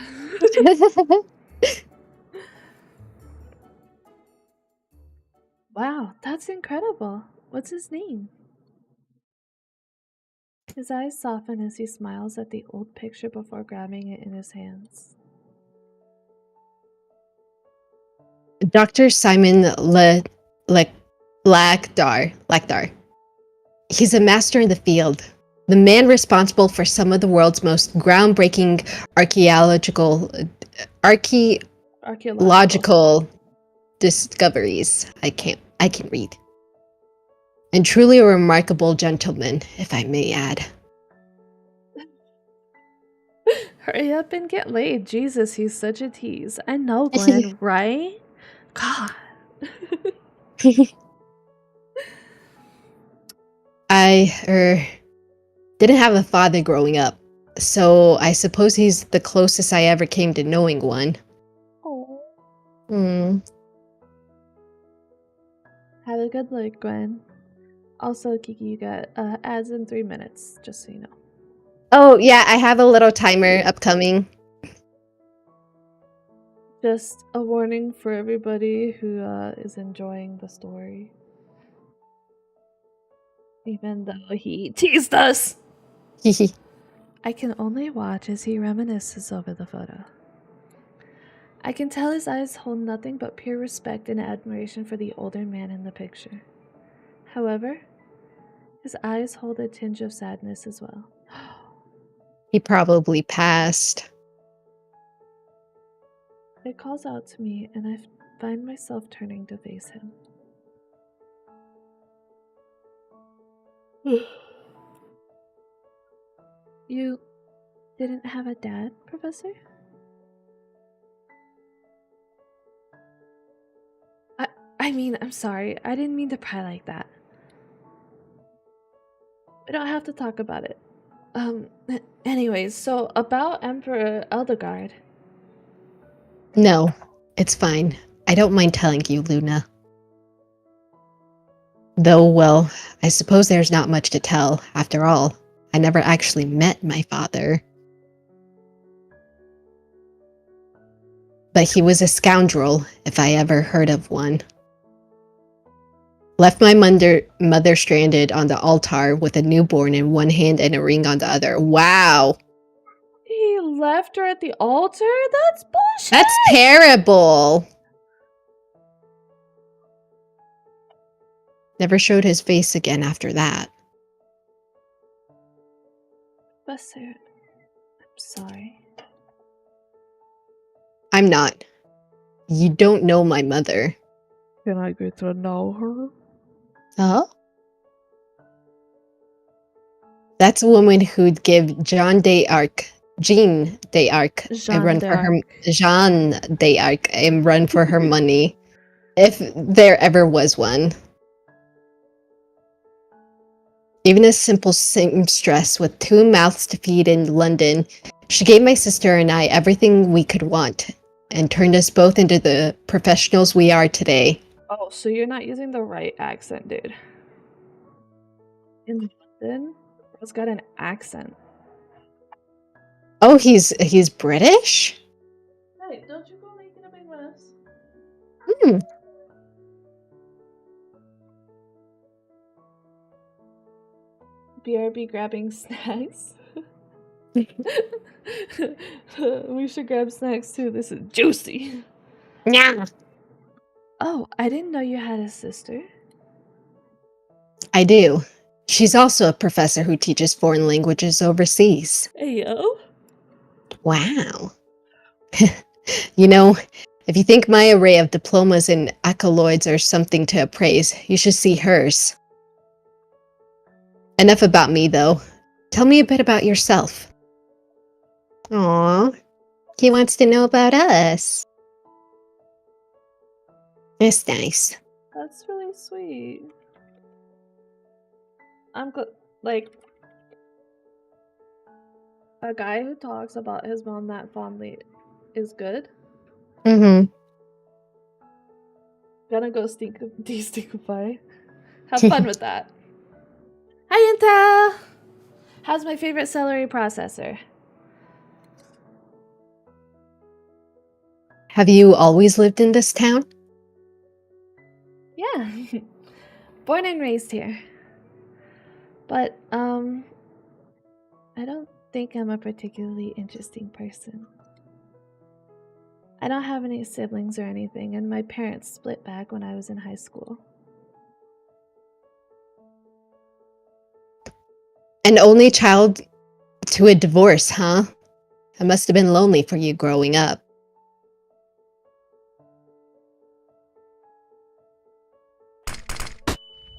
Wow, that's incredible. What's his name? His eyes soften as he smiles at the old picture before grabbing it in his hands. Dr. Simon Lakdar. He's a master in the field. The man responsible for some of the world's most groundbreaking archaeological discoveries. I can't read. And truly a remarkable gentleman, if I may add. Hurry up and get laid. Jesus, he's such a tease. I know, Glenn, right? God. I didn't have a father growing up, so I suppose he's the closest I ever came to knowing one. Oh. Have a good look, Gwen. Also, Kiki, you got ads in 3 minutes, just so you know. Oh, yeah, I have a little timer upcoming. Just a warning for everybody who is enjoying the story. Even though he teased us. I can only watch as he reminisces over the photo. I can tell his eyes hold nothing but pure respect and admiration for the older man in the picture. However, his eyes hold a tinge of sadness as well. He probably passed. It calls out to me, and I find myself turning to face him. You didn't have a dad, Professor? I mean, I'm sorry. I didn't mean to pry like that. We don't have to talk about it. Anyways, so about Emperor Eldegard. No, it's fine. I don't mind telling you, Luna. Though, well, I suppose there's not much to tell. After all, I never actually met my father. But he was a scoundrel, if I ever heard of one. Left my mother stranded on the altar with a newborn in one hand and a ring on the other. Wow! He left her at the altar? That's bullshit! That's terrible! Never showed his face again after that. Professor, I'm sorry. I'm not. You don't know my mother. Can I get to know her? Oh? That's a woman who'd give Jeanne d'Arc Jeanne a run for her money. If there ever was one. Even a simple seamstress with 2 mouths to feed in London, she gave my sister and I everything we could want, and turned us both into the professionals we are today. Oh, so you're not using the right accent, dude. In London, it's got an accent. Oh, he's British? Hey, don't you go making a big mess. Hmm. BRB grabbing snacks. We should grab snacks too. This is juicy. Yeah. Oh, I didn't know you had a sister. I do. She's also a professor who teaches foreign languages overseas. Hey, yo. Wow. You know, if you think my array of diplomas and accolades are something to appraise, you should see hers. Enough about me, though. Tell me a bit about yourself. Aww. He wants to know about us. That's nice. That's really sweet. I'm like a guy who talks about his mom that fondly is good. Mm-hmm. Gonna go de-stinkify. Have fun with that. Hi, Intel! How's my favorite celery processor? Have you always lived in this town? Yeah. Born and raised here. But, I don't think I'm a particularly interesting person. I don't have any siblings or anything, and my parents split back when I was in high school. An only child to a divorce, huh? It must have been lonely for you growing up.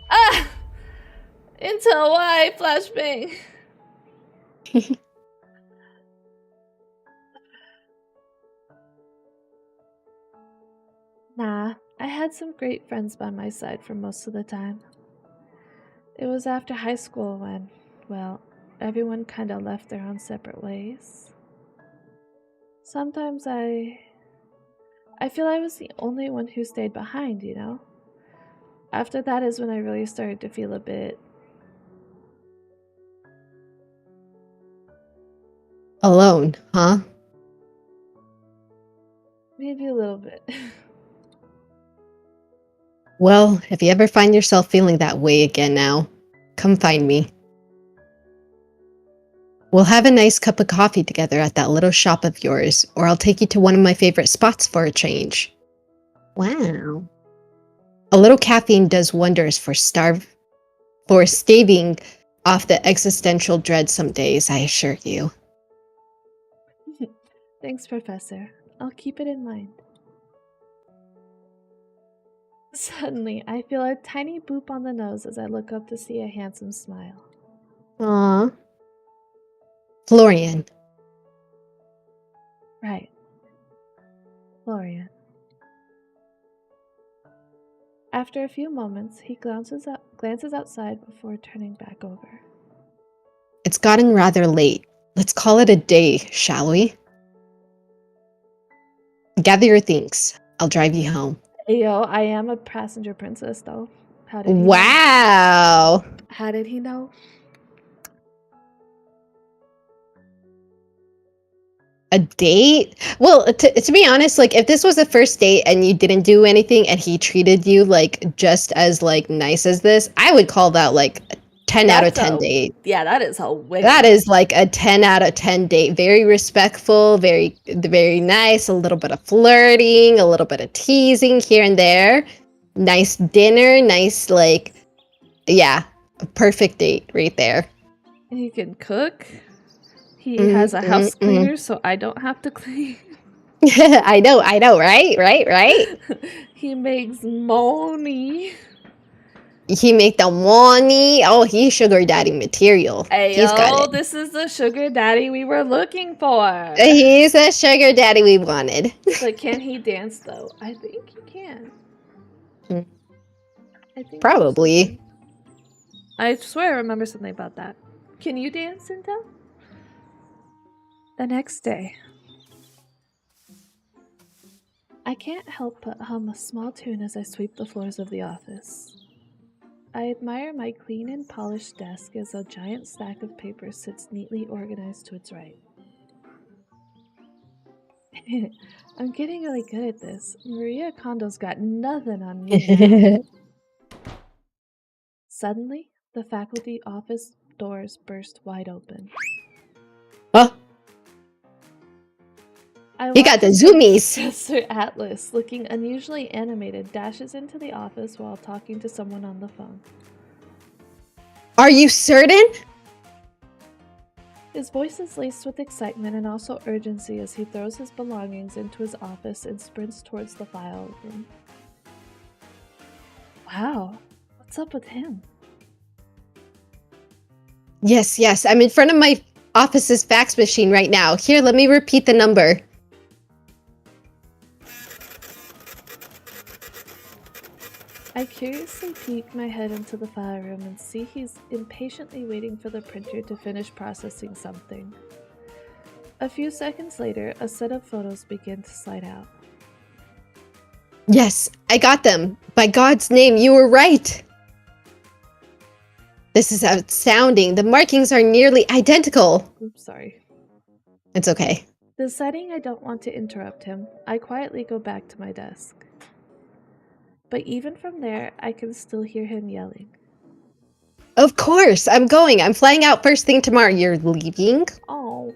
Ah! Intel, why? Flashbang. Nah, I had some great friends by my side for most of the time. It was after high school when, well, everyone kind of left their own separate ways. Sometimes I feel I was the only one who stayed behind, you know? After that is when I really started to feel a bit Alone, huh? maybe a little bit. Well, if you ever find yourself feeling that way again now, come find me. We'll have a nice cup of coffee together at that little shop of yours, or I'll take you to one of my favorite spots for a change. Wow. A little caffeine does wonders for staving off the existential dread some days, I assure you. Thanks, Professor. I'll keep it in mind. Suddenly, I feel a tiny boop on the nose as I look up to see a handsome smile. Aww. Florian. Right. Florian. After a few moments, he glances outside before turning back over. It's gotten rather late. Let's call it a day, shall we? Gather your things. I'll drive you home. Hey, yo, I am a passenger princess, though. How did he know? Wow. How did he know? A date? Well, to be honest, like if this was a first date and you didn't do anything and he treated you like just as like nice as this, I would call that like a 10 out of 10 date. Yeah, that is a win. That is like a 10 out of 10 date. Very respectful, very nice, a little bit of flirting, a little bit of teasing here and there. Nice dinner, nice like yeah, a perfect date right there. He can cook. He has a house cleaner, so I don't have to clean. I know, right? He makes money. He make the money. Oh, he's sugar daddy material. Hey, He's got it. This is the sugar daddy we were looking for. He's a sugar daddy we wanted. But can he dance, though? I think he can. I think Probably. I swear I remember something about that. Can you dance, Intel? The next day. I can't help but hum a small tune as I sweep the floors of the office. I admire my clean and polished desk as a giant stack of papers sits neatly organized to its right. I'm getting really good at this. Maria Kondo's got nothing on me now. Suddenly, the faculty office doors burst wide open. Oh, he got the zoomies. Professor Atlas, looking unusually animated, dashes into the office while talking to someone on the phone. Are you certain? His voice is laced with excitement and also urgency as he throws his belongings into his office and sprints towards the file room. Wow, what's up with him? Yes. I'm in front of my office's fax machine right now. Here, let me repeat the number. I curiously peek my head into the file room and see he's impatiently waiting for the printer to finish processing something. A few seconds later, a set of photos begin to slide out. Yes, I got them. By God's name, you were right. This is outstanding. The markings are nearly identical. Oops, sorry. It's okay. Deciding I don't want to interrupt him, I quietly go back to my desk. But even from there, I can still hear him yelling. Of course, I'm going. I'm flying out first thing tomorrow. You're leaving? Oh.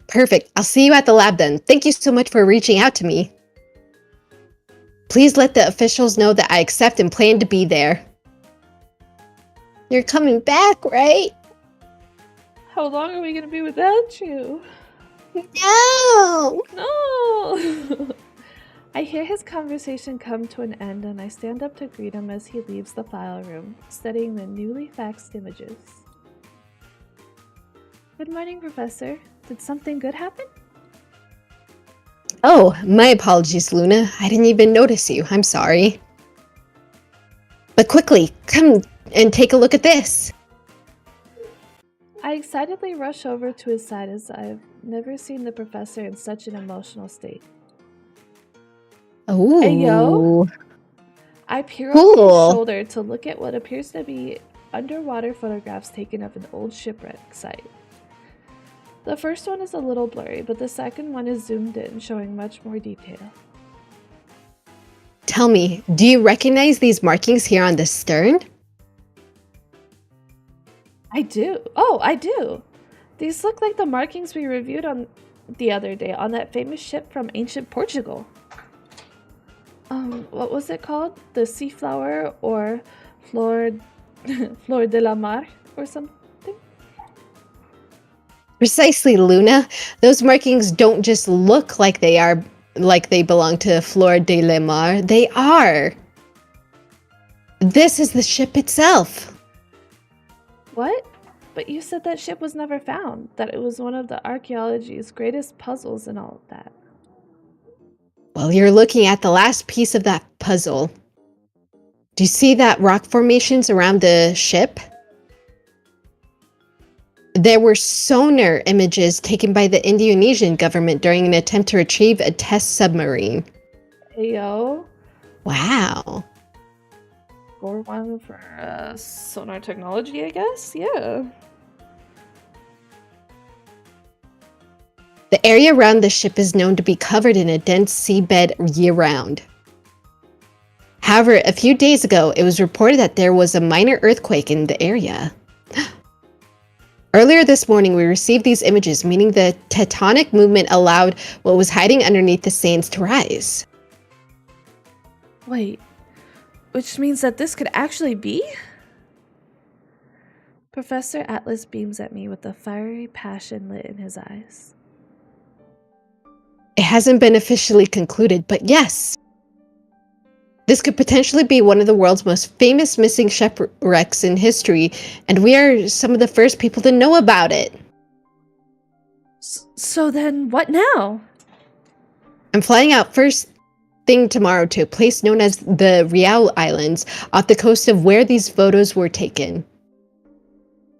Perfect. I'll see you at the lab then. Thank you so much for reaching out to me. Please let the officials know that I accept and plan to be there. You're coming back, right? How long are we going to be without you? No! No! I hear his conversation come to an end and I stand up to greet him as he leaves the file room, studying the newly faxed images. Good morning, Professor. Did something good happen? Oh, my apologies, Luna. I didn't even notice you. I'm sorry. But quickly, come and take a look at this. I excitedly rush over to his side as I've never seen the professor in such an emotional state. Oh. Hey, yo. I peer over his shoulder to look at what appears to be underwater photographs taken of an old shipwreck site. The first one is a little blurry, but the second one is zoomed in, showing much more detail. Tell me, do you recognize these markings here on the stern? I do. Oh, I do. These look like the markings we reviewed on the other day on that famous ship from ancient Portugal. What was it called? The Sea Flower or Flor, Flor de la Mar or something? Precisely, Luna. Those markings don't just look like they belong to Flor de la Mar. They are. This is the ship itself. What? But you said that ship was never found, that it was one of the archaeology's greatest puzzles and all of that. Well, you're looking at the last piece of that puzzle. Do you see that rock formations around the ship? There were sonar images taken by the Indonesian government during an attempt to retrieve a test submarine. Hey, yo. Wow. Score one for sonar technology, I guess? Yeah. The area around the ship is known to be covered in a dense seabed year-round. However, a few days ago, it was reported that there was a minor earthquake in the area. Earlier this morning, we received these images, meaning the tectonic movement allowed what was hiding underneath the sands to rise. Wait, which means that this could actually be? Professor Atlas beams at me with a fiery passion lit in his eyes. It hasn't been officially concluded, but yes. This could potentially be one of the world's most famous missing shipwrecks in history, and we are some of the first people to know about it. So then, what now? I'm flying out first thing tomorrow to a place known as the Riau Islands, off the coast of where these photos were taken.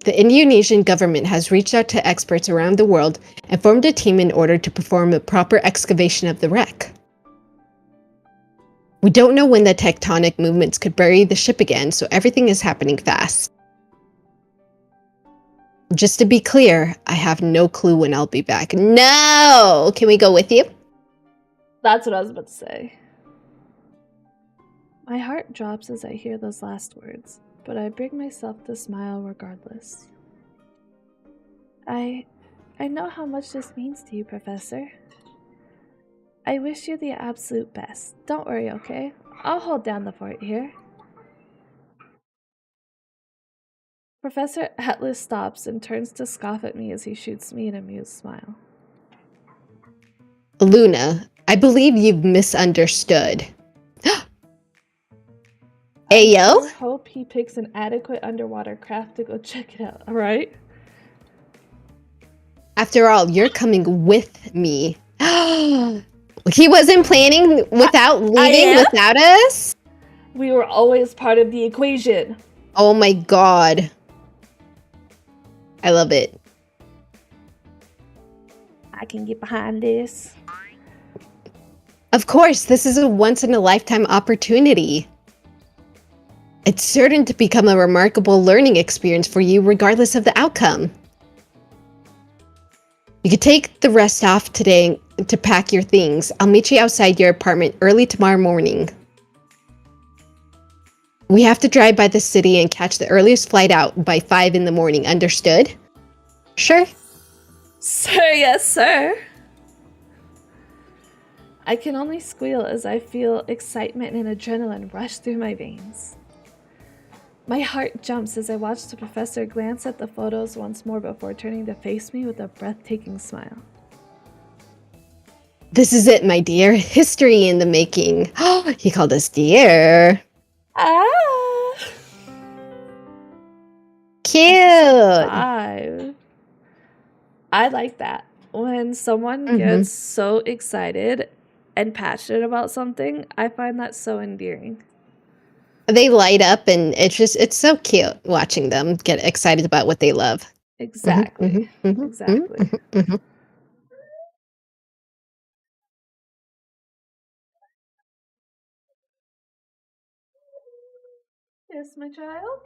The Indonesian government has reached out to experts around the world and formed a team in order to perform a proper excavation of the wreck. We don't know when the tectonic movements could bury the ship again, so everything is happening fast. Just to be clear, I have no clue when I'll be back. No! Can we go with you? That's what I was about to say. My heart drops as I hear those last words, but I bring myself to smile regardless. I know how much this means to you, Professor. I wish you the absolute best. Don't worry, okay? I'll hold down the fort here. Professor Atlas stops and turns to scoff at me as he shoots me an amused smile. Luna, I believe you've misunderstood. Ayo? I hope he picks an adequate underwater craft to go check it out, alright? After all, you're coming with me. He wasn't planning without leaving without us? We were always part of the equation. Oh my god. I love it. I can get behind this. Of course, this is a once-in-a-lifetime opportunity. It's certain to become a remarkable learning experience for you regardless of the outcome. You could take the rest off today to pack your things. I'll meet you outside your apartment early tomorrow morning. We have to drive by the city and catch the earliest flight out by 5 in the morning, understood? Sure? Sir, yes, sir. I can only squeal as I feel excitement and adrenaline rush through my veins. My heart jumps as I watch the professor glance at the photos once more before turning to face me with a breathtaking smile. This is it, my dear. History in the making. Oh, he called us dear. Ah! Cute. I like that. When someone gets so excited and passionate about something, I find that so endearing. They light up and it's so cute watching them get excited about what they love. Exactly. Exactly. Yes, my child?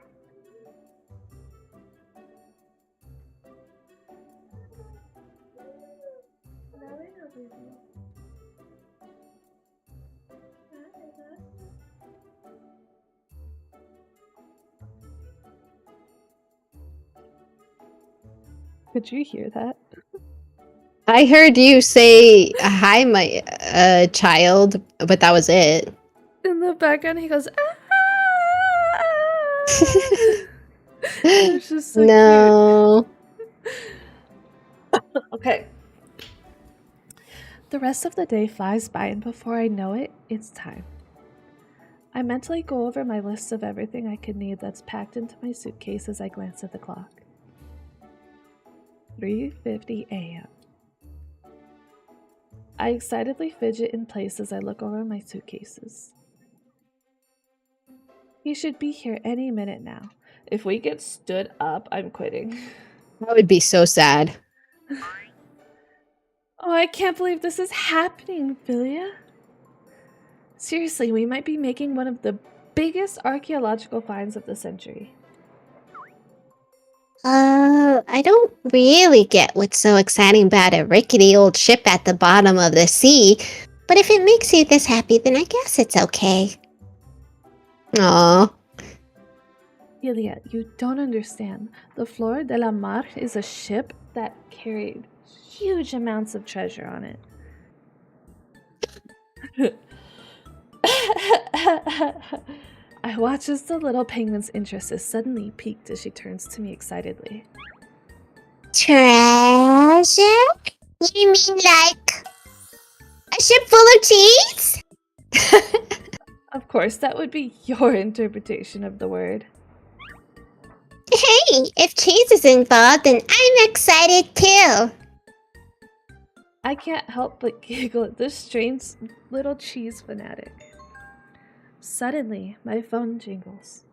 Could you hear that? I heard you say, hi, my child, but that was it. In the background, he goes, ah! It's just so No. cute. Okay. The rest of the day flies by, and before I know it, it's time. I mentally go over my list of everything I could need that's packed into my suitcase as I glance at the clock. 3:50 a.m. I excitedly fidget in place as I look over my suitcases. He should be here any minute now. If we get stood up, I'm quitting. That would be so sad. Oh, I can't believe this is happening, Philia. Seriously, we might be making one of the biggest archaeological finds of the century. I don't really get what's so exciting about a rickety old ship at the bottom of the sea, but if it makes you this happy, then I guess it's okay. Aw. Philia, you don't understand. The Flor de la Mar is a ship that carried huge amounts of treasure on it. I watch as the little penguin's interest is suddenly piqued as she turns to me excitedly. Treasure? You mean like a ship full of cheese? Of course, that would be your interpretation of the word. Hey, if cheese is involved, then I'm excited too. I can't help but giggle at this strange little cheese fanatic. Suddenly, my phone jingles.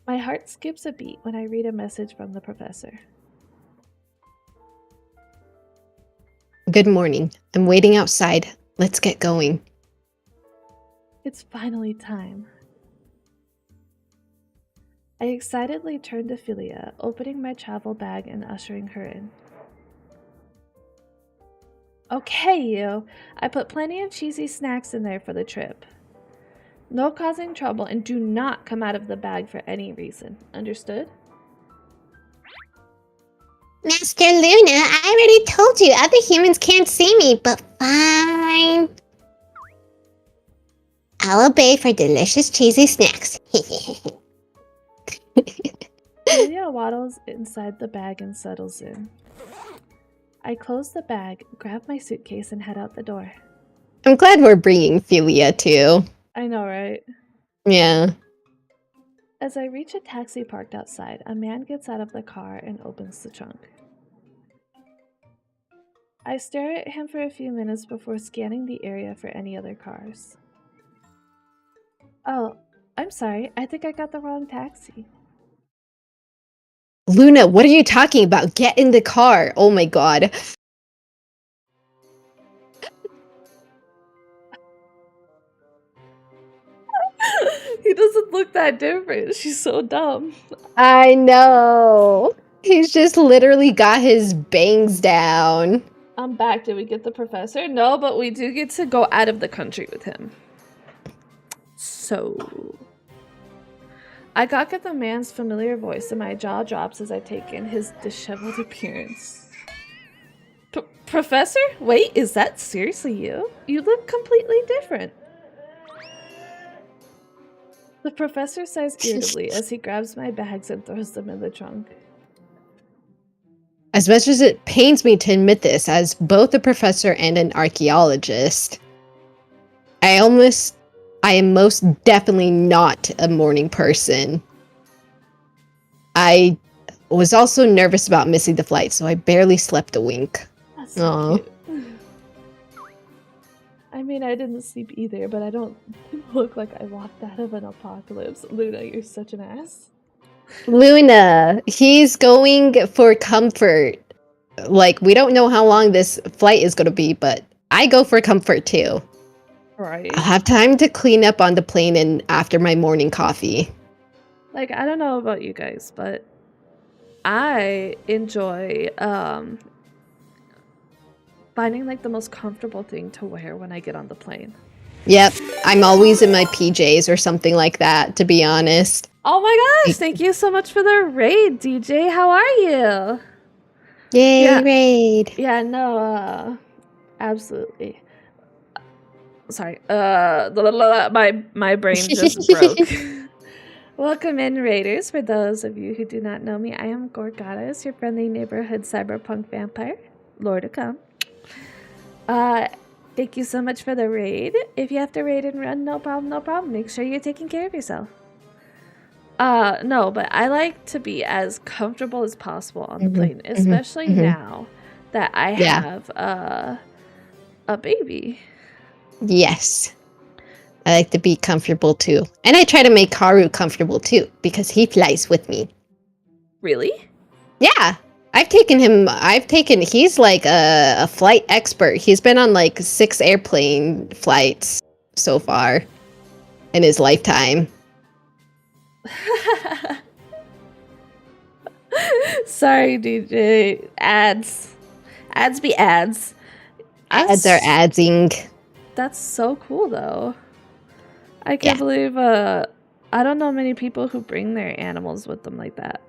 My heart skips a beat when I read a message from the professor. Good morning. I'm waiting outside. Let's get going. It's finally time. I excitedly turn to Philia, opening my travel bag and ushering her in. Okay, you. I put plenty of cheesy snacks in there for the trip. No causing trouble, and do not come out of the bag for any reason. Understood? Master Luna, I already told you other humans can't see me, but fine. I'll obey for delicious cheesy snacks. Julia waddles inside the bag and settles in. I close the bag, grab my suitcase, and head out the door. I'm glad we're bringing Philia too. I know, right? Yeah. As I reach a taxi parked outside, a man gets out of the car and opens the trunk. I stare at him for a few minutes before scanning the area for any other cars. Oh, I'm sorry. I think I got the wrong taxi. Luna, what are you talking about? Get in the car. Oh my god. He doesn't look that different. She's so dumb. I know. He's just literally got his bangs down. I'm back. Did we get the professor? No, but we do get to go out of the country with him. So... I gawk at the man's familiar voice and my jaw drops as I take in his disheveled appearance. Professor? Wait, is that seriously you? You look completely different. The professor sighs irritably as he grabs my bags and throws them in the trunk. As much as it pains me to admit this, as both a professor and an archaeologist, I am most definitely not a morning person. I was also nervous about missing the flight, so I barely slept a wink. That's so cute. I mean, I didn't sleep either, but I don't look like I walked out of an apocalypse. Luna, you're such an ass. Luna, he's going for comfort. Like, we don't know how long this flight is going to be, but I go for comfort too. Right. I'll have time to clean up on the plane and after my morning coffee. Like, I don't know about you guys, but I enjoy finding like the most comfortable thing to wear when I get on the plane. Yep, I'm always in my PJs or something like that, to be honest. Oh my gosh, thank you so much for the raid, DJ. How are you? Yay, Yeah. raid. Yeah, no, absolutely. Sorry, my brain just broke. Welcome in, Raiders. For those of you who do not know me, I am Gorgadas, your friendly neighborhood cyberpunk vampire. Lord to come. Thank you so much for the raid. If you have to raid and run, no problem, no problem. Make sure you're taking care of yourself. No, but I like to be as comfortable as possible on the plane, especially now that I have a baby. Yes. I like to be comfortable too. And I try to make Haru comfortable too, because he flies with me. Really? Yeah. He's like a flight expert. He's been on like 6 airplane flights so far in his lifetime. Sorry, DJ. Ads be ads. Ads are adsing. That's so cool, though. I can't believe, I don't know many people who bring their animals with them like that.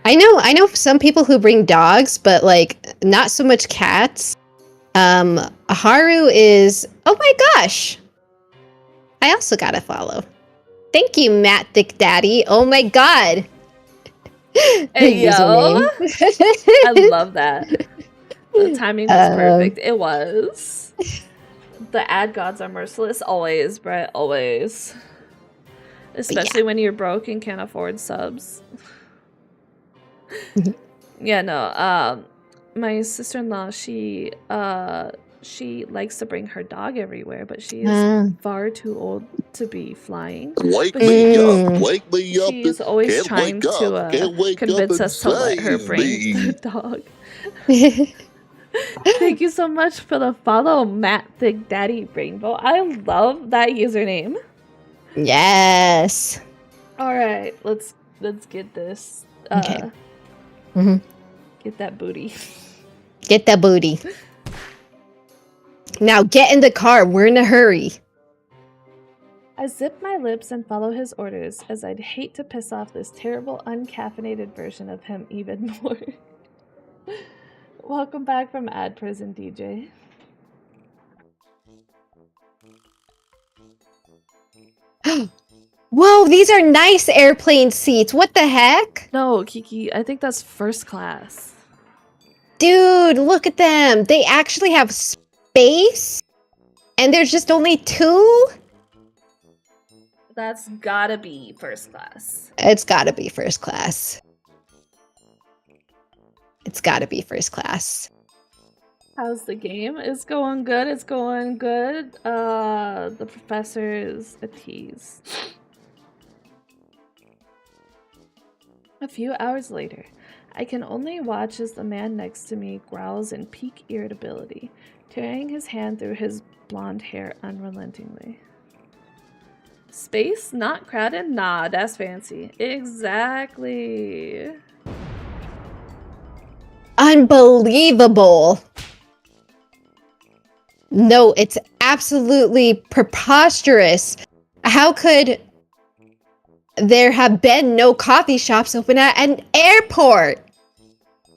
I know some people who bring dogs, but like not so much cats. Haru is, oh my gosh. I also got to follow. Thank you, Matt Thick Daddy. Oh my god. Hey, yo. I love that. The timing was perfect. It was. The ad gods are merciless. Always, Brett. Always. Especially when you're broke and can't afford subs. Yeah, no. My sister-in-law, she likes to bring her dog everywhere, but she is far too old to be flying. Wake me up. She's always trying to convince us to let her bring the dog. Thank you so much for the follow, Matt Thick Daddy Rainbow. I love that username. Yes. All right, let's get this. Okay. Get that booty. Get that booty. Now get in the car. We're in a hurry. I zip my lips and follow his orders, as I'd hate to piss off this terrible uncaffeinated version of him even more. Welcome back from ad prison, DJ. Whoa, these are nice airplane seats. What the heck? No, Kiki, I think that's first class. Dude, look at them. They actually have space? And there's just only 2? That's gotta be first class. It's gotta be first class. It's gotta be first class. How's the game? It's going good. It's going good. The professor is a tease. A few hours later, I can only watch as the man next to me growls in peak irritability, tearing his hand through his blonde hair unrelentingly. Space? Not crowded? Nah, that's fancy. Exactly. Unbelievable. No, it's absolutely preposterous. How could there have been no coffee shops open at an airport?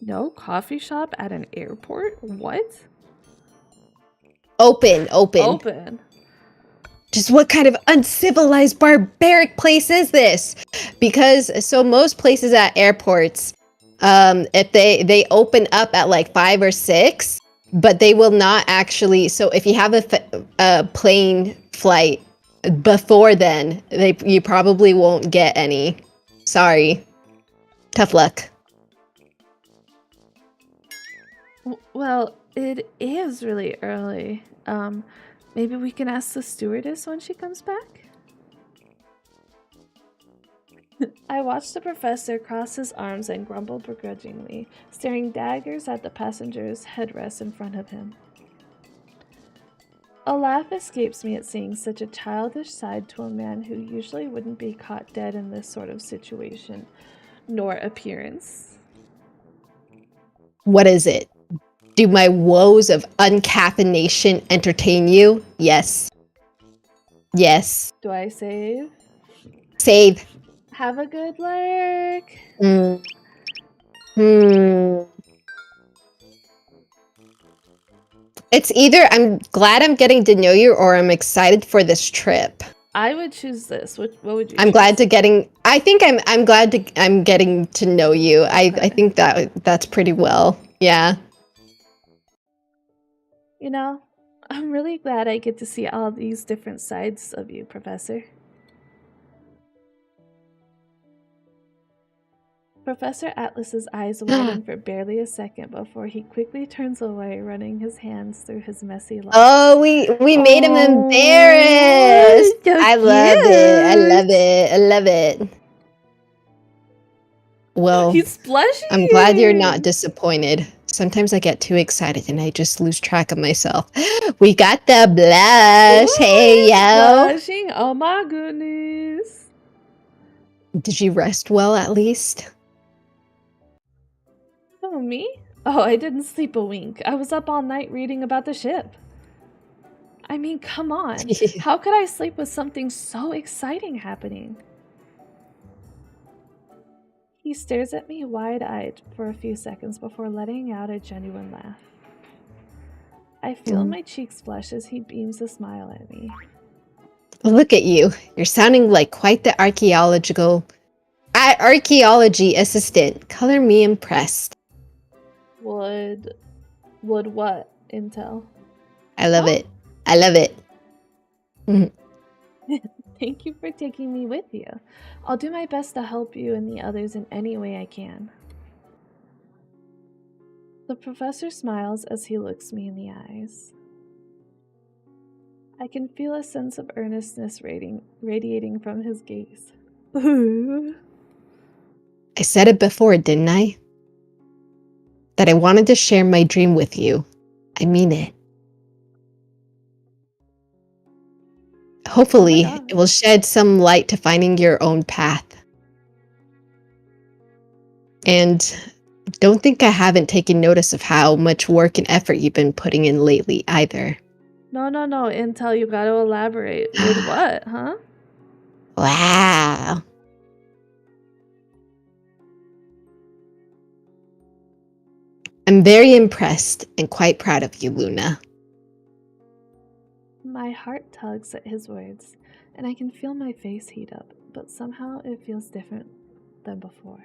No coffee shop at an airport? What? Open. Just what kind of uncivilized, barbaric place is this? Because so most places at airports, if they open up at like 5 or 6, but they will not actually. So if you have a plane flight before then, you probably won't get any. Sorry. Tough luck. Well, it is really early. Maybe we can ask the stewardess when she comes back? I watched the professor cross his arms and grumble begrudgingly, staring daggers at the passenger's headrest in front of him. A laugh escapes me at seeing such a childish side to a man who usually wouldn't be caught dead in this sort of situation, nor appearance. What is it? Do my woes of uncaffeination entertain you? Yes. Yes. Do I save? Save. Have a good lurk. It's either I'm glad I'm getting to know you or I'm excited for this trip. I would choose this. What would you I'm choose? glad to getting I think I'm glad to I'm getting to know you. I think that's pretty well. Yeah. You know, I'm really glad I get to see all these different sides of you, Professor. Professor Atlas's eyes widen for barely a second before he quickly turns away, running his hands through his messy locks. Oh, we made him embarrassed. So I love it. I love cute. it. I love it. Well, He's blushing. I'm glad you're not disappointed. Sometimes I get too excited and I just lose track of myself. We got the blush. Ooh, Hey, he's yo. blushing. Oh my goodness. Did you rest well at least? Oh, me? Oh, I didn't sleep a wink. I was up all night reading about the ship. I mean, come on. How could I sleep with something so exciting happening? He stares at me wide-eyed for a few seconds before letting out a genuine laugh. I feel my cheeks flush as he beams a smile at me. Look at you. You're sounding like quite the archaeology assistant. Color me impressed. Would what, Intel? I love it. I love it. Thank you for taking me with you. I'll do my best to help you and the others in any way I can. The professor smiles as he looks me in the eyes. I can feel a sense of earnestness radiating from his gaze. I said it before, didn't I? That I wanted to share my dream with you. I mean it. Hopefully, it will shed some light to finding your own path. And don't think I haven't taken notice of how much work and effort you've been putting in lately either. No, Intel, you gotta elaborate. With what, huh? Wow. I'm very impressed and quite proud of you, Luna. My heart tugs at his words, and I can feel my face heat up, but somehow it feels different than before.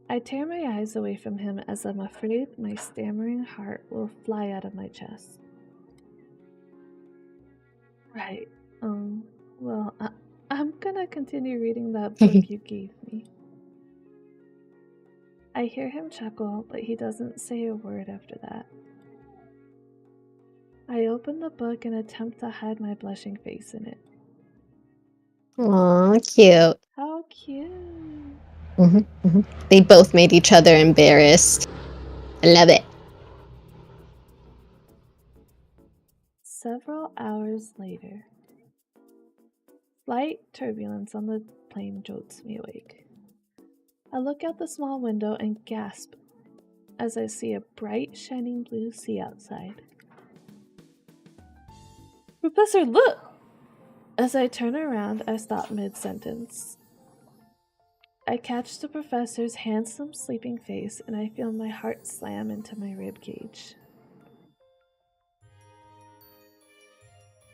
I tear my eyes away from him as I'm afraid my stammering heart will fly out of my chest. Right. Well, I'm gonna continue reading that book you gave me. I hear him chuckle, but he doesn't say a word after that. I open the book and attempt to hide my blushing face in it. Aw, cute. How cute. They both made each other embarrassed. I love it. Several hours later. Slight turbulence on the plane jolts me awake. I look out the small window and gasp as I see a bright, shining blue sea outside. Professor, look! As I turn around, I stop mid-sentence. I catch the professor's handsome, sleeping face, and I feel my heart slam into my ribcage.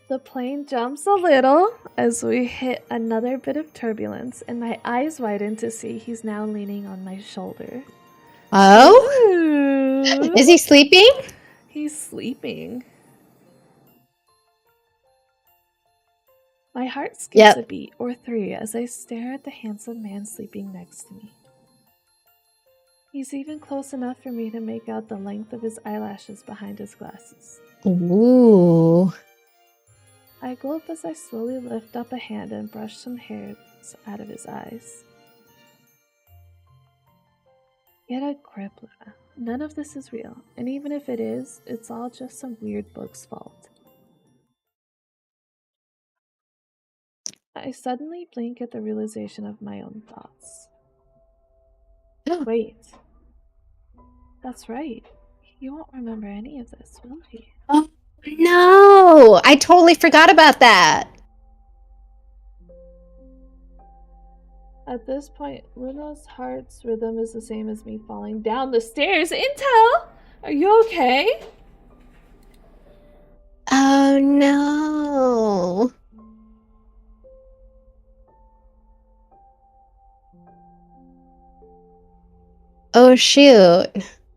The plane jumps a little as we hit another bit of turbulence, and my eyes widen to see he's now leaning on my shoulder. Oh? Ooh. Is he sleeping? He's sleeping. My heart skips a beat or three as I stare at the handsome man sleeping next to me. He's even close enough for me to make out the length of his eyelashes behind his glasses. Ooh. I gulp as I slowly lift up a hand and brush some hairs out of his eyes. Get a grip, Luna. None of this is real, and even if it is, it's all just some weird book's fault. I suddenly blink at the realization of my own thoughts. Wait. That's right. He won't remember any of this, will he? Oh, no! I totally forgot about that. At this point, Luna's heart's rhythm is the same as me falling down the stairs. Intel! Are you okay? Oh no. Oh shoot.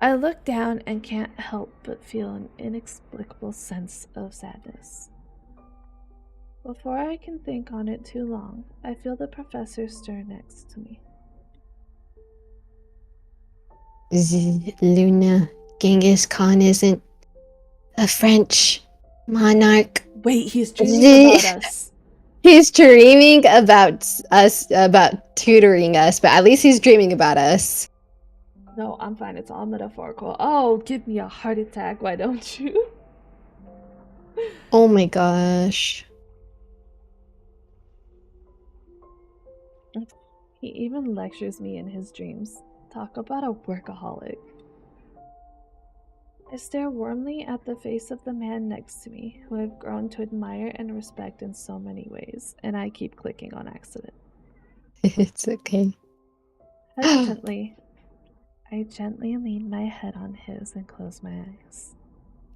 I look down and can't help but feel an inexplicable sense of sadness. Before I can think on it too long, I feel the professor stir next to me. Luna, Genghis Khan isn't a French monarch. Wait, he's dreaming about us. He's dreaming about us, about tutoring us, but at least he's dreaming about us. No, I'm fine. It's all metaphorical. Oh, give me a heart attack, why don't you? Oh my gosh. He even lectures me in his dreams. Talk about a workaholic. I stare warmly at the face of the man next to me, who I've grown to admire and respect in so many ways, and I keep clicking on accident. It's okay. Hesitantly, I gently lean my head on his and close my eyes.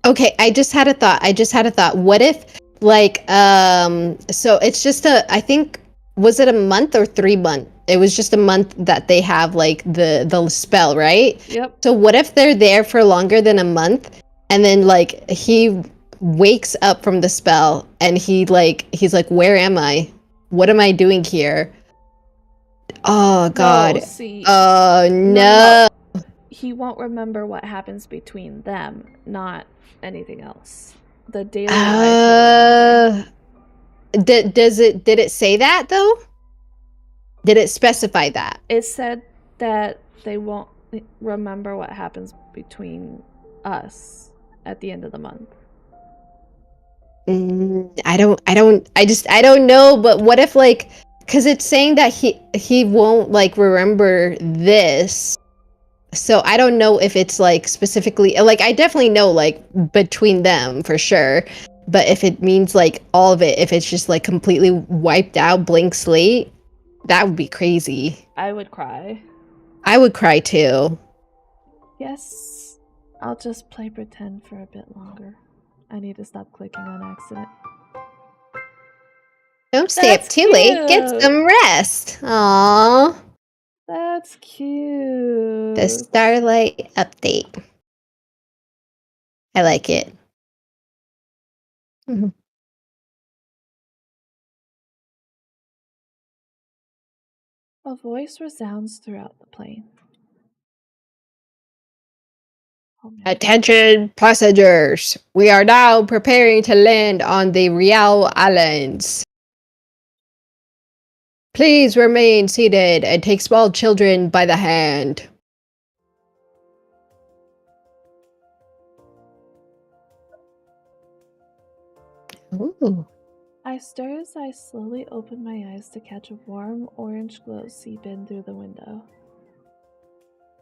Okay, I just had a thought. What if, like, so it's just I think, was it a month or 3 months? It was just a month that they have, like, the spell, right? Yep. So what if they're there for longer than a month, and then, like, he wakes up from the spell, and he's like, where am I? What am I doing here? Oh, God. No, see, Oh, no. no. He won't remember what happens between them, not anything else. The daily life. Did it say that, though? Did it specify that? It said that they won't remember what happens between us at the end of the month. I don't know, but what if, like, because it's saying that he won't, like, remember this. So I don't know if it's, like, specifically, like, I definitely know, like, between them for sure. But if it means, like, all of it, if it's just, like, completely wiped out, blank slate, that would be crazy. I would cry. I would cry too. Yes, I'll just play pretend for a bit longer. I need to stop clicking on accident. Don't stay up That's too late. Get cute. some rest. Aww. That's cute. The Starlight update. I like it. Mhm. A voice resounds throughout the plane. Oh, man. Attention passengers. We are now preparing to land on the Real Islands. Please remain seated and take small children by the hand. Ooh. I stir as I slowly open my eyes to catch a warm orange glow seep in through the window.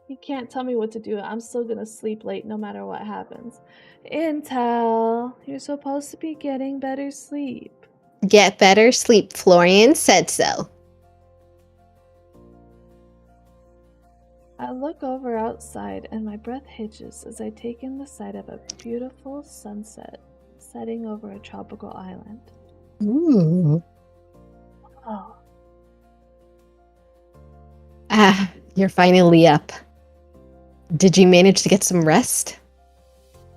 You can't tell me what to do. I'm still gonna sleep late no matter what happens. Intel, you're supposed to be getting better sleep. Get better sleep. Florian said so. I look over outside and my breath hitches as I take in the sight of a beautiful sunset setting over a tropical island. Ooh. Oh, Ah, you're finally up. Did you manage to get some rest?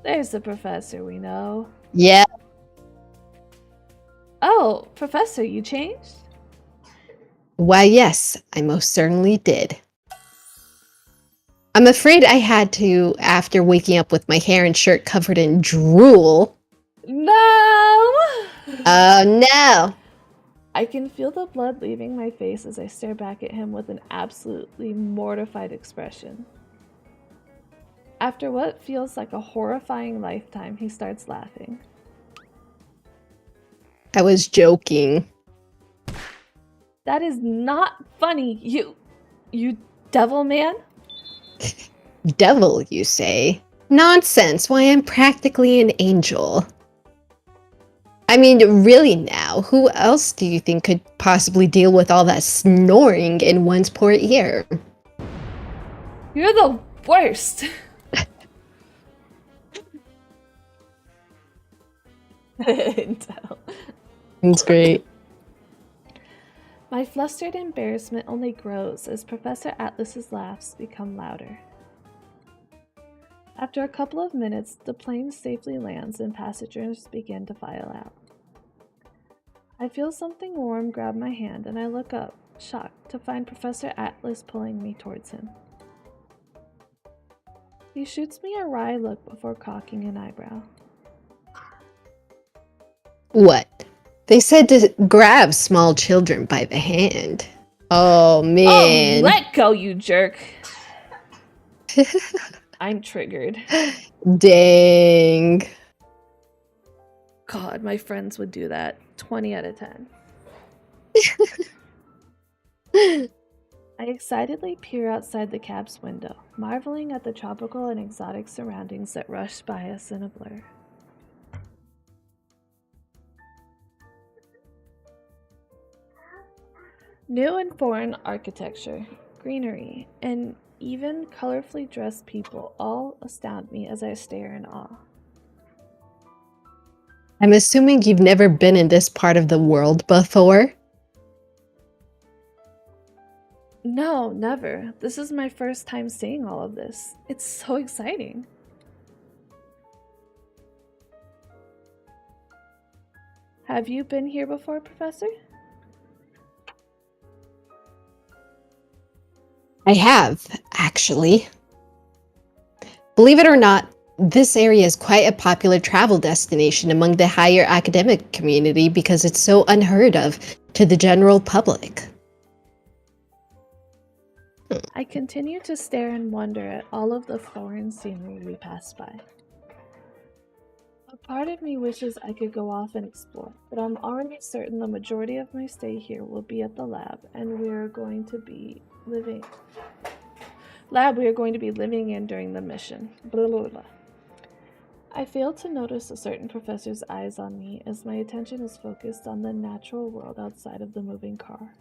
there's the professor we know. Yeah. Oh, Professor, you changed? Why, yes, I most certainly did. I'm afraid I had to after waking up with my hair and shirt covered in drool. No! Oh no! I can feel the blood leaving my face as I stare back at him with an absolutely mortified expression. After what feels like a horrifying lifetime, he starts laughing. I was joking. That is not funny, you devil man. Devil, you say? Nonsense, why I'm practically an angel. I mean, really now, who else do you think could possibly deal with all that snoring in one's poor ear? You're the worst. Intel. It's great. My flustered embarrassment only grows as Professor Atlas's laughs become louder. After a couple of minutes, the plane safely lands and passengers begin to file out. I feel something warm grab my hand and I look up, shocked to find Professor Atlas pulling me towards him. He shoots me a wry look before cocking an eyebrow. What? They said to grab small children by the hand. Oh, man. Oh, let go, you jerk! I'm triggered. Dang. God, my friends would do that. 20 out of 10. I excitedly peer outside the cab's window, marveling at the tropical and exotic surroundings that rush by us in a blur. New and foreign architecture, greenery, and even colorfully dressed people all astound me as I stare in awe. I'm assuming you've never been in this part of the world before? No, never. This is my first time seeing all of this. It's so exciting. Have you been here before, Professor? I have, actually. Believe it or not, this area is quite a popular travel destination among the higher academic community because it's so unheard of to the general public. I continue to stare and wonder at all of the foreign scenery we pass by. A part of me wishes I could go off and explore, but I'm already certain the majority of my stay here will be at the lab, and we are going to be living in during the mission. Blah, blah, blah. I fail to notice a certain professor's eyes on me as my attention is focused on the natural world outside of the moving car.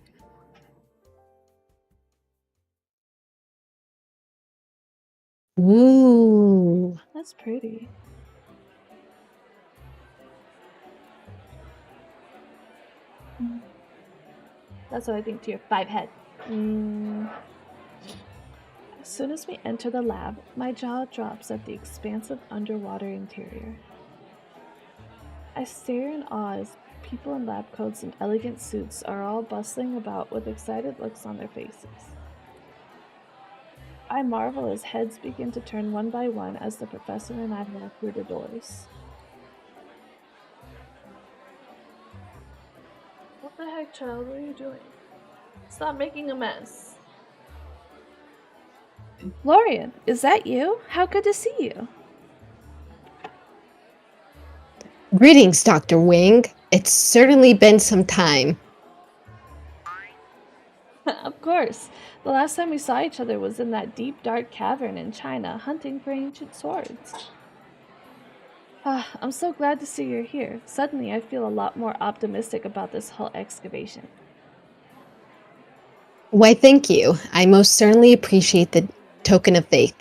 Ooh. That's pretty. That's what I think to your 5 head. As soon as we enter the lab, my jaw drops at the expansive underwater interior. I stare in awe as people in lab coats and elegant suits are all bustling about with excited looks on their faces. I marvel as heads begin to turn one by one as the professor and I walk through the doors. What the heck, child? What are you doing? Stop making a mess. Lorian, is that you? How good to see you. Greetings, Dr. Wing. It's certainly been some time. Of course. The last time we saw each other was in that deep, dark cavern in China, hunting for ancient swords. I'm so glad to see you're here. Suddenly, I feel a lot more optimistic about this whole excavation. Why, thank you. I most certainly appreciate the token of faith.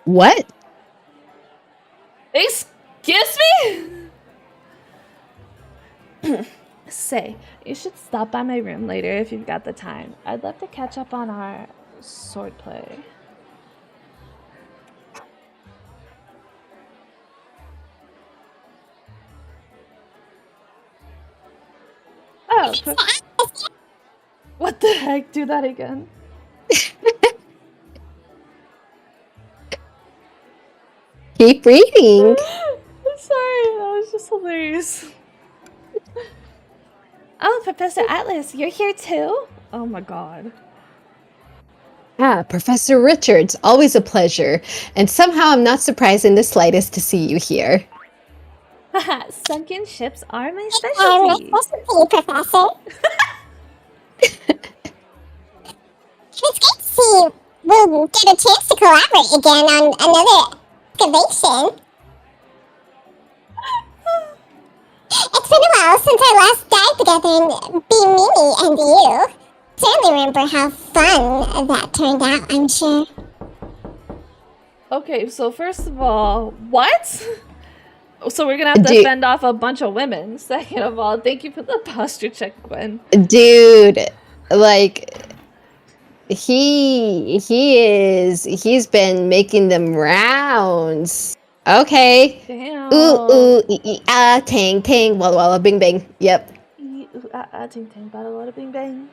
What? Excuse me? Say, you should stop by my room later if you've got the time. I'd love to catch up on our swordplay. Oh, what the heck? Do that again. Keep reading. I'm sorry, that was just hilarious. Oh, Professor Atlas, you're here too? Oh my god. Professor Richards, always a pleasure. And somehow I'm not surprised in the slightest to see you here. Haha, sunken ships are my specialty. Professor. It's great to see we'll get a chance to collaborate again on another excavation. It's been a while since our last dive together in Be Mimi and you. Certainly remember how fun that turned out, I'm sure. Okay, so first of all, what? So we're gonna have to fend off a bunch of women. Second of all, thank you for the posture check, Gwen. Dude, like he's been making them rounds. Okay. Damn. Ooh, ah, tang, tang, walla walla, bing bang. Yep. Ting ting, bada bada bing bang.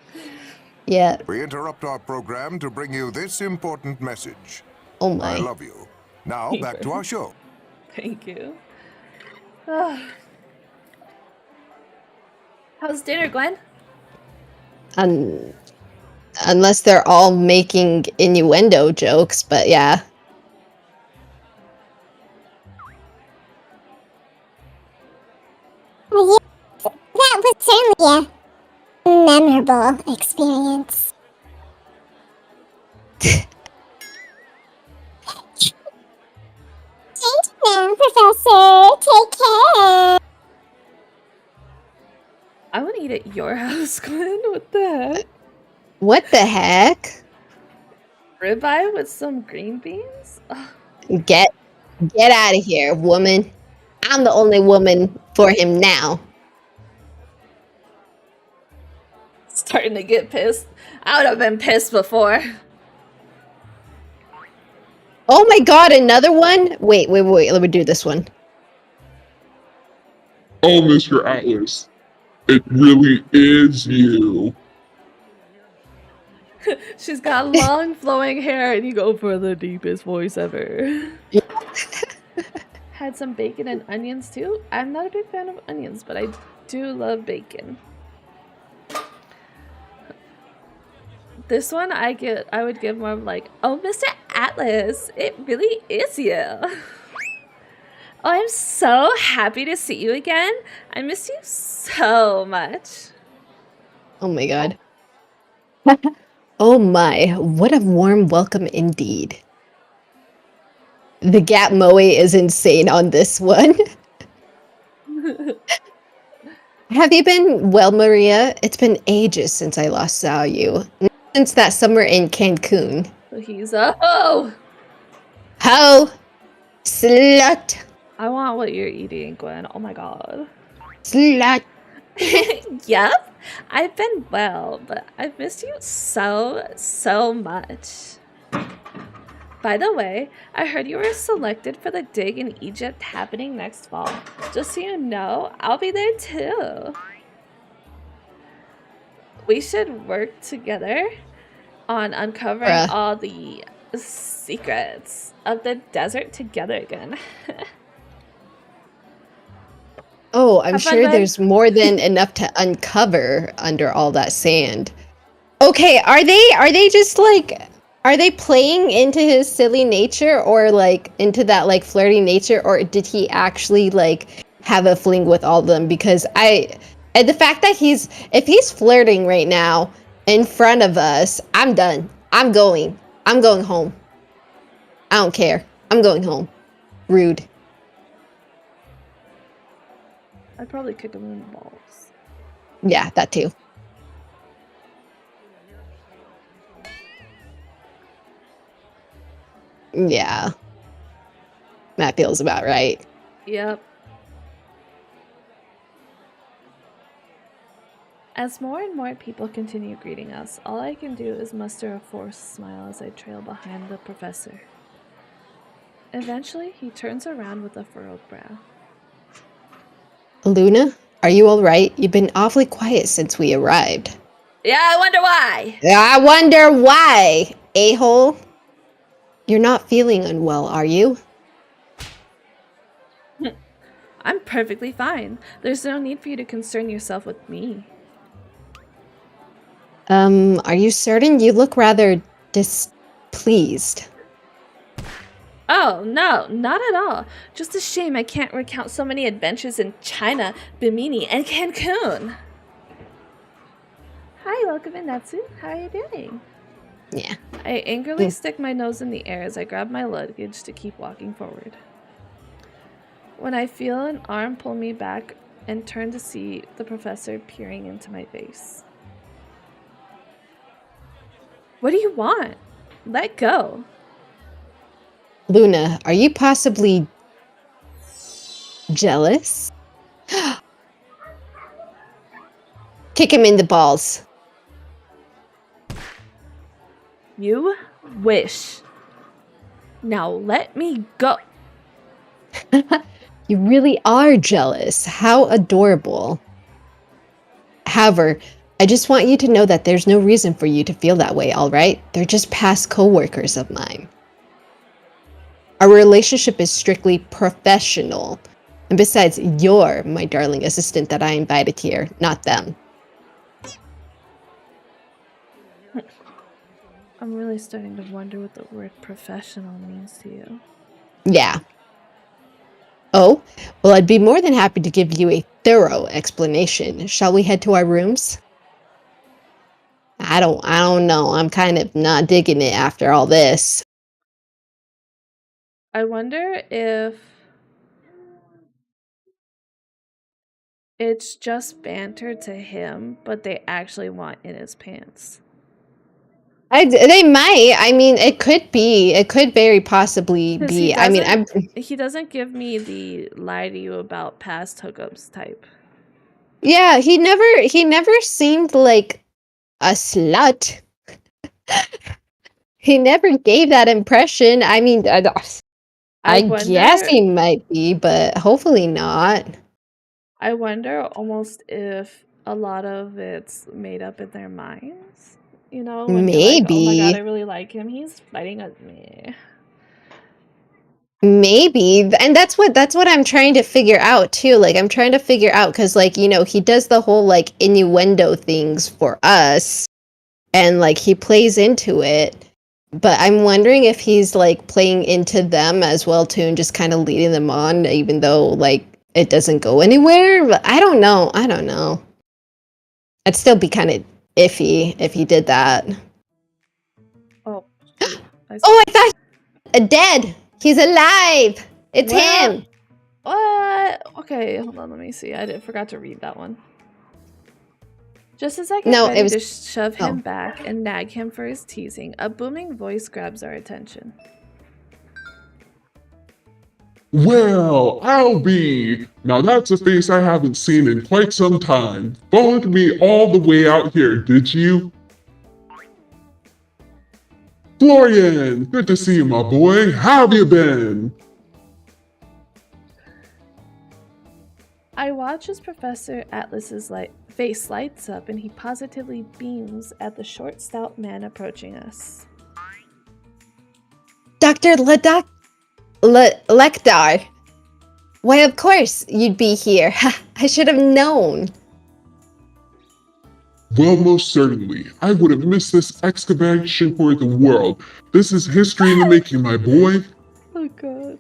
Yeah. We interrupt our program to bring you this important message. Oh my. I love you. Now back to our show. Thank you. How's dinner, Gwen? Unless they're all making innuendo jokes, but yeah. Yes, that was certainly a memorable experience. Change now, Professor. Take care. I want to eat at your house, Gwen. What the heck? What the heck? Ribeye with some green beans? Ugh. Get out of here, woman. I'm the only woman for him now. Starting to get pissed. I would have been pissed before. Oh my god, another one? Wait, let me do this one. Oh, Mr. Atlas, it really is you. She's got long flowing hair and you go for the deepest voice ever. Had some bacon and onions too. I'm not a big fan of onions, but I do love bacon. This one I would give more of like, oh, Mr. Atlas, it really is you. Oh, I'm so happy to see you again. I miss you so much. Oh my god. Oh my, what a warm welcome indeed. The Gap Moe is insane on this one. Have you been well, Maria? It's been ages since I last saw you. Since that summer in Cancun. He's a ho! Ho! Slut! I want what you're eating, Gwen. Oh my god. Slut! Yep. I've been well, but I've missed you so much. By the way, I heard you were selected for the dig in Egypt happening next fall. Just so you know, I'll be there too. We should work together on uncovering all the secrets of the desert together again. Oh, I'm sure there's more than enough to uncover under all that sand. Okay, are they just like, are they playing into his silly nature or like into that like flirty nature, or did he actually like have a fling with all of them? Because and the fact that if he's flirting right now in front of us, I'm done. I'm going home. I don't care. I'm going home. Rude. I'd probably kick him in the balls. Yeah, that too. Yeah. That feels about right. Yep. As more and more people continue greeting us, all I can do is muster a forced smile as I trail behind the professor. Eventually, he turns around with a furrowed brow. Luna, are you all right? You've been awfully quiet since we arrived. Yeah, I wonder why. I wonder why, a-hole. You're not feeling unwell, are you? I'm perfectly fine. There's no need for you to concern yourself with me. Are you certain? You look rather displeased. Oh, no, not at all. Just a shame I can't recount so many adventures in China, Bimini, and Cancun. Hi, welcome in, Natsu. How are you doing? Yeah. I angrily stick my nose in the air as I grab my luggage to keep walking forward. When I feel an arm pull me back and turn to see the professor peering into my face. What do you want? Let go. Luna, are you possibly jealous? Kick him in the balls. You wish. Now let me go. You really are jealous. How adorable. However, I just want you to know that there's no reason for you to feel that way, all right? They're just past co-workers of mine. Our relationship is strictly professional. And besides, you're my darling assistant that I invited here, not them. I'm really starting to wonder what the word professional means to you. Yeah. Oh, well, I'd be more than happy to give you a thorough explanation. Shall we head to our rooms? I don't know. I'm kind of not digging it after all this. I wonder if it's just banter to him, but they actually want in his pants. They might. I mean, it could be. It could very possibly 'Cause be. I mean, he doesn't give me the lie to you about past hookups type. yeah, he never seemed like a slut. He never gave that impression. I mean, I guess he might be, but hopefully not. I wonder almost if a lot of it's made up in their minds. You know, when you're like, oh my god, I Maybe. really like him. He's fighting at me. Maybe. And that's what I'm trying to figure out too. Like I'm trying to figure out cuz like, you know, he does the whole like innuendo things for us and like he plays into it. But I'm wondering if he's like playing into them as well too and just kind of leading them on even though like it doesn't go anywhere. But I don't know. I'd still be kind of iffy if he did that. Oh. Oh, I thought dead. He's alive. It's him. What? Okay, hold on. Let me see. I forgot to read that one. Just as I get No, ready it was to shove him back and nag him for his teasing, a booming voice grabs our attention. Well, Albie! Now that's a face I haven't seen in quite some time. Followed me all the way out here, did you? Florian! Good to see you, my boy. How have you been? I watch as Professor Atlas's face lights up and he positively beams at the short, stout man approaching us. Dr. Lekdar. Why, of course you'd be here. I should have known. Well, most certainly. I would have missed this excavation for the world. This is history in the making, my boy. Oh god.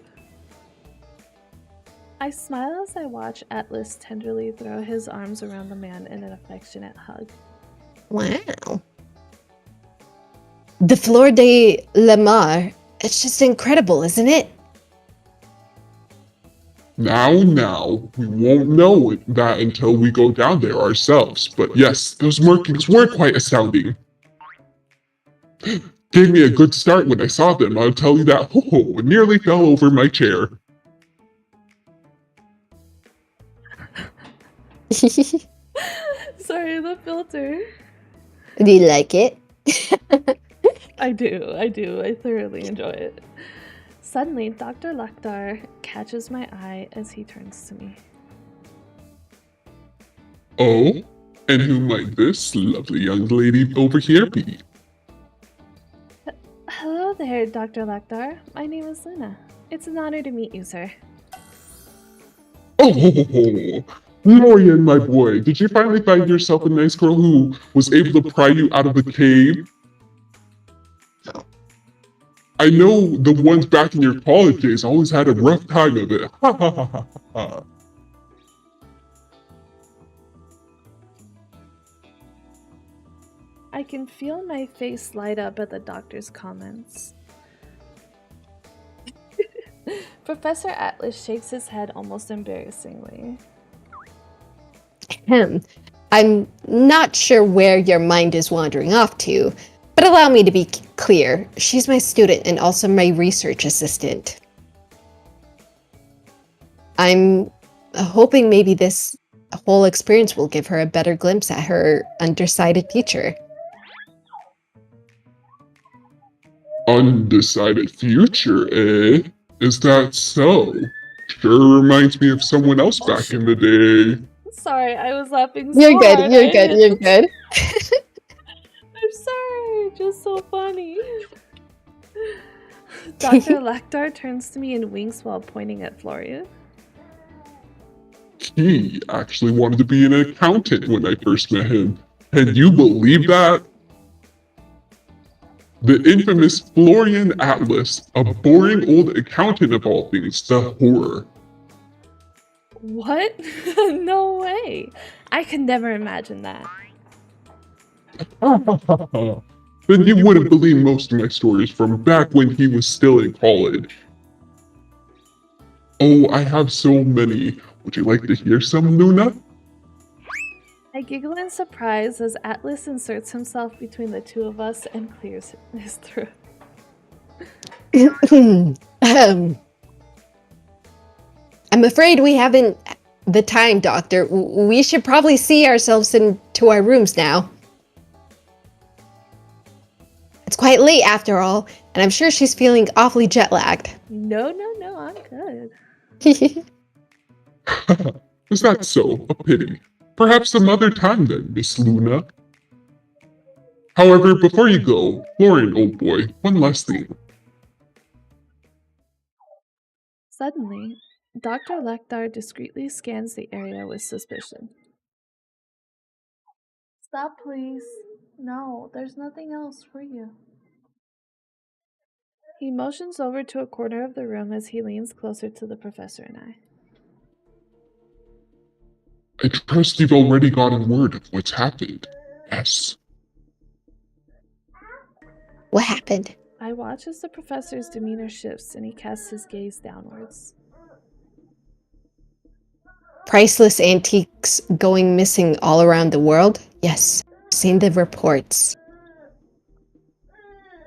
I smile as I watch Atlas tenderly throw his arms around the man in an affectionate hug. Wow. The Fleur de la Mar. It's just incredible, isn't it? Now, we won't know that until we go down there ourselves. But yes, those markings were quite astounding. Gave me a good start when I saw them, I'll tell you that. Oh, nearly fell over my chair. Sorry, the filter. Do you like it? I do. I thoroughly enjoy it. Suddenly, Dr. Lekdar catches my eye as he turns to me. Oh? And who might this lovely young lady over here be? Hello there, Dr. Lekdar. My name is Luna. It's an honor to meet you, sir. Oh, Florian, my boy, did you finally find yourself a nice girl who was able to pry you out of the cave? I know the ones back in your college days always had a rough time of it. Ha ha ha ha ha. I can feel my face light up at the doctor's comments. Professor Atlas shakes his head almost embarrassingly. I'm not sure where your mind is wandering off to, but allow me to be clear. She's my student and also my research assistant. I'm hoping maybe this whole experience will give her a better glimpse at her undecided future. Undecided future, eh? Is that so? Sure reminds me of someone else back in the day. Sorry, I was laughing so You're good, hard. you're good, you're good. I'm sorry, just so funny. Dr. Lectar turns to me and winks while pointing at Florian. He actually wanted to be an accountant when I first met him. Can you believe that? The infamous Florian Atlas, a boring old accountant of all things, the horror. What? No way. I could never imagine that. Then you wouldn't believe most of my stories from back when he was still in college. Oh, I have so many. Would you like to hear some, Luna? I giggle in surprise as Atlas inserts himself between the two of us and clears his throat. I'm afraid we haven't the time, Doctor. We should probably see ourselves into our rooms now. It's quite late after all, and I'm sure she's feeling awfully jet-lagged. No, I'm good. Is that so? A pity. Perhaps some other time then, Miss Luna. However, before you go, Florian, old boy, one last thing. Suddenly, Dr. Lectar discreetly scans the area with suspicion. Stop, please. No, there's nothing else for you. He motions over to a corner of the room as he leans closer to the professor and I. I trust you've already gotten word of what's happened. Yes. What happened? I watch as the professor's demeanor shifts and he casts his gaze downwards. Priceless antiques going missing all around the world? Yes, seen the reports.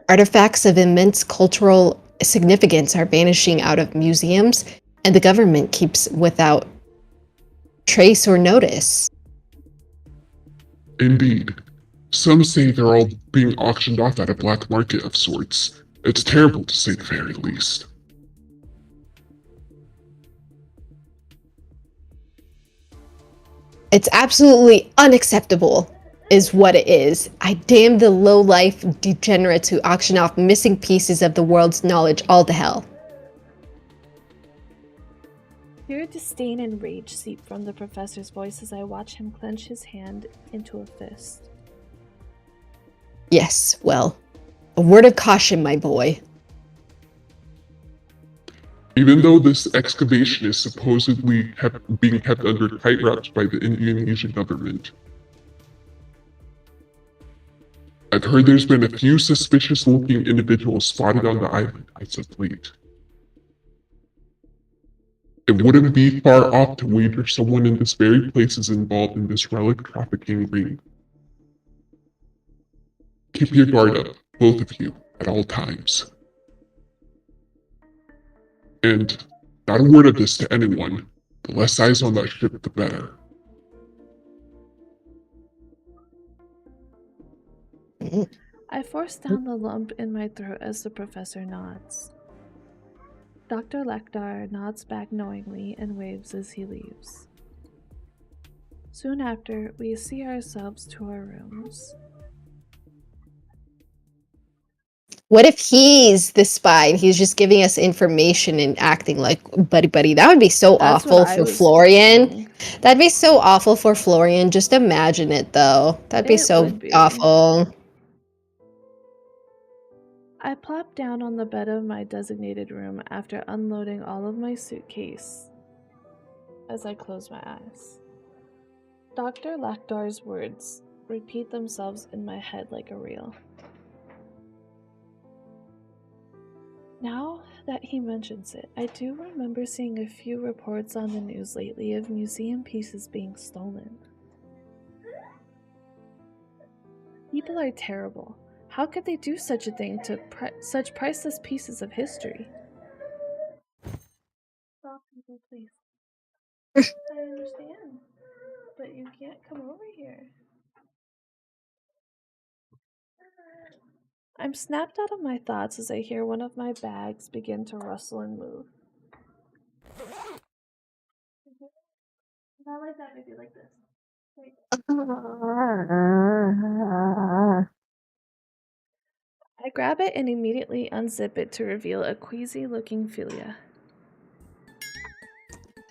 Artifacts of immense cultural significance are vanishing out of museums, and the government keeps without trace or notice. Indeed. Some say they're all being auctioned off at a black market of sorts. It's terrible to say the very least. It's absolutely unacceptable, is what it is. I damn the low-life degenerates who auction off missing pieces of the world's knowledge all to hell. Pure disdain and rage seep from the professor's voice as I watch him clench his hand into a fist. Yes, well, a word of caution, my boy. Even though this excavation is supposedly being kept under tight wraps by the Indonesian government, I've heard there's been a few suspicious-looking individuals spotted on the island as of late. It wouldn't be far off to wager someone in this very place is involved in this relic trafficking ring. Keep your guard up, both of you, at all times. And not a word of this to anyone. The less eyes on that ship, the better. I force down the lump in my throat as the professor nods. Dr. Lectar nods back knowingly and waves as he leaves. Soon after, we see ourselves to our rooms. What if he's the spy and he's just giving us information and acting like buddy-buddy? That would be so That's awful what I for was Florian. thinking. That'd be so awful for Florian. Just imagine it, though. That'd be It so would be. awful. I plop down on the bed of my designated room after unloading all of my suitcase as I close my eyes. Dr. Lectar's words repeat themselves in my head like a reel. Now that he mentions it, I do remember seeing a few reports on the news lately of museum pieces being stolen. People are terrible. How could they do such a thing to such priceless pieces of history? Stop, people, please. I understand, but you can't come over here. I'm snapped out of my thoughts as I hear one of my bags begin to rustle and move. Not like that, maybe like this. Wait. I grab it and immediately unzip it to reveal a queasy-looking Philia.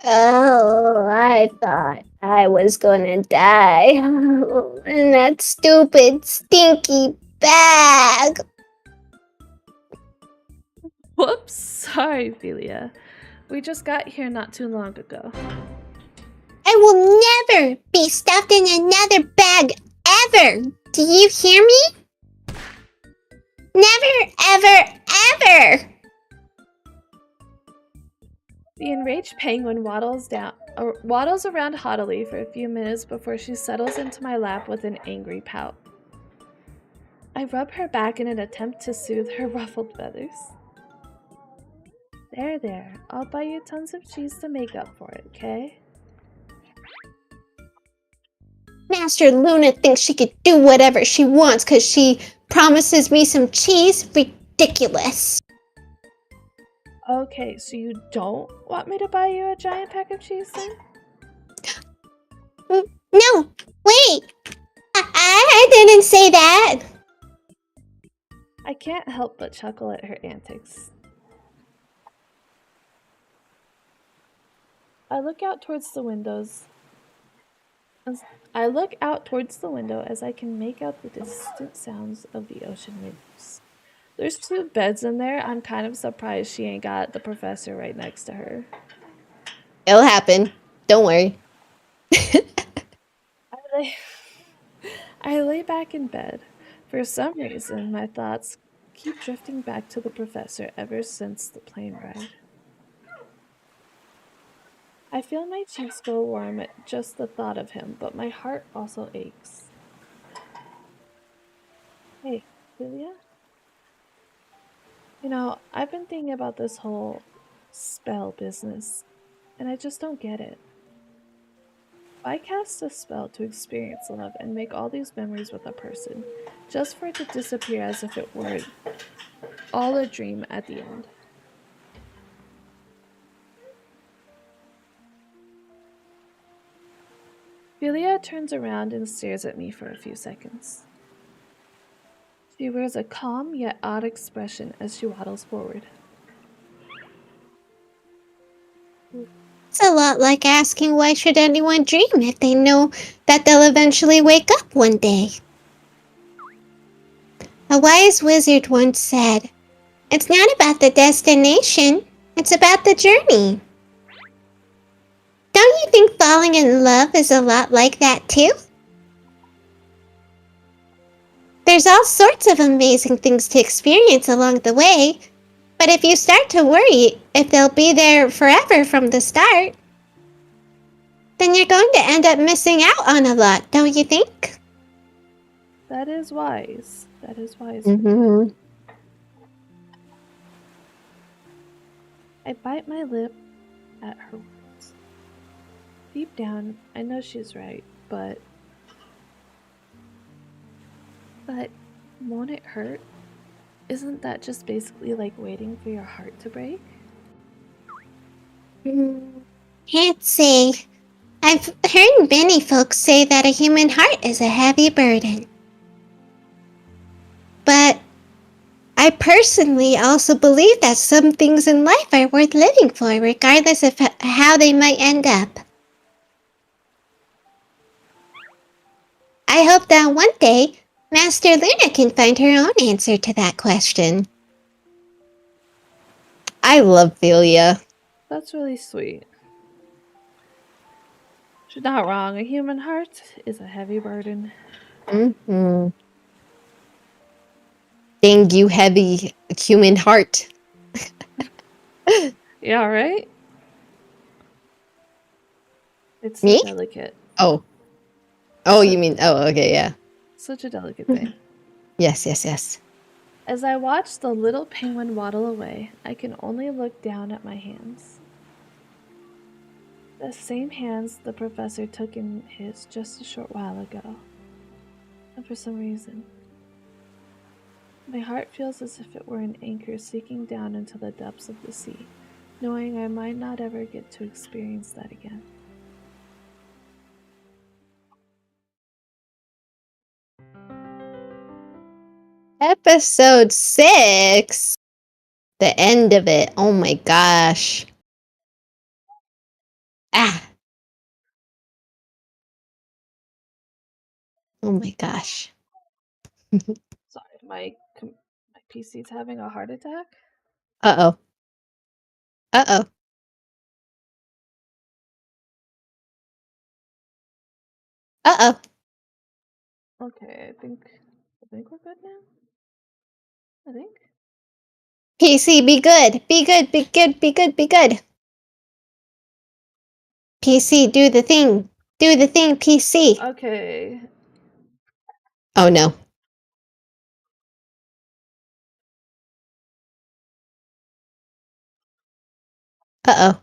Oh, I thought I was gonna die in that stupid, stinky bag. Whoops! Sorry, Philia. We just got here not too long ago. I will never be stuffed in another bag ever. Do you hear me? Never, ever, ever. The enraged penguin waddles around haughtily for a few minutes before she settles into my lap with an angry pout. I rub her back in an attempt to soothe her ruffled feathers. There, I'll buy you tons of cheese to make up for it, okay? Master Luna thinks she could do whatever she wants because she promises me some cheese? Ridiculous. Okay, so you don't want me to buy you a giant pack of cheese then? No, wait. I didn't say that. I can't help but chuckle at her antics. I look out towards the window as I can make out the distant sounds of the ocean waves. There's 2 beds in there. I'm kind of surprised she ain't got the professor right next to her. It'll happen. Don't worry. I lay back in bed. For some reason, my thoughts keep drifting back to the professor ever since the plane ride. I feel my cheeks go warm at just the thought of him, but my heart also aches. Hey, Philia? You know, I've been thinking about this whole spell business, and I just don't get it. If I cast a spell to experience love and make all these memories with a person, just for it to disappear as if it were all a dream at the end. Philia turns around and stares at me for a few seconds. She wears a calm yet odd expression as she waddles forward. It's a lot like asking why should anyone dream if they know that they'll eventually wake up one day. A wise wizard once said, "It's not about the destination, it's about the journey." Don't you think falling in love is a lot like that too? There's all sorts of amazing things to experience along the way, but if you start to worry if they'll be there forever from the start, then you're going to end up missing out on a lot, don't you think? That is wise. That is wise. Mm-hmm. I bite my lip at her words. Deep down, I know she's right, but won't it hurt? Isn't that just basically like waiting for your heart to break? Can't say. I've heard many folks say that a human heart is a heavy burden. But I personally also believe that some things in life are worth living for, regardless of how they might end up. I hope that one day, Master Luna can find her own answer to that question. I love Philia. That's really sweet. She's not wrong. A human heart is a heavy burden. Mm-hmm. Dang, you heavy human heart. Yeah, right? It's so Me? delicate. Oh. Oh, you mean, oh, okay, yeah. Such a delicate thing. Yes, yes, yes. As I watch the little penguin waddle away, I can only look down at my hands. The same hands the professor took in his just a short while ago. And for some reason, my heart feels as if it were an anchor sinking down into the depths of the sea, knowing I might not ever get to experience that again. Episode 6. The end of it. Oh my gosh. Ah. Oh my gosh. Sorry, my PC's having a heart attack. Uh-oh. Uh-oh. Uh-oh. Okay, I think we're good now. I think. PC, be good. Be good, be good, be good, be good. PC, do the thing. Do the thing, PC. Okay. Oh no. Uh-oh.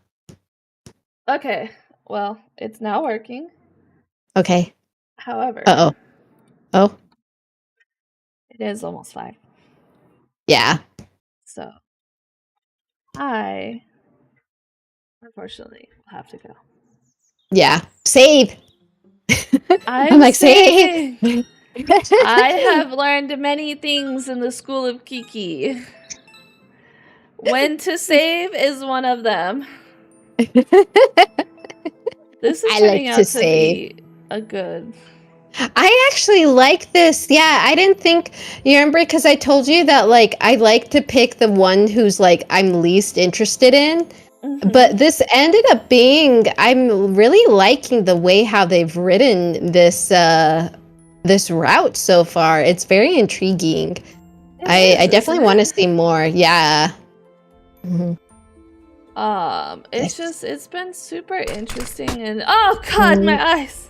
Okay. Well, it's now working. Okay. However, Uh-oh. Oh. it is almost 5. Yeah. So I unfortunately will have to go. Yeah. Save. I'm I'm like, save. saving. I have learned many things in the school of Kiki. When to save is one of them. This is I turning like out to to save. be a good. I actually like this. Yeah, I didn't think you remember because I told you that like I like to pick the one who's like I'm least interested in. But this ended up being I'm really liking the way how they've written this route so far. It's very intriguing. I definitely want to see more. Yeah. Mhm. It's been super interesting and oh god, my eyes.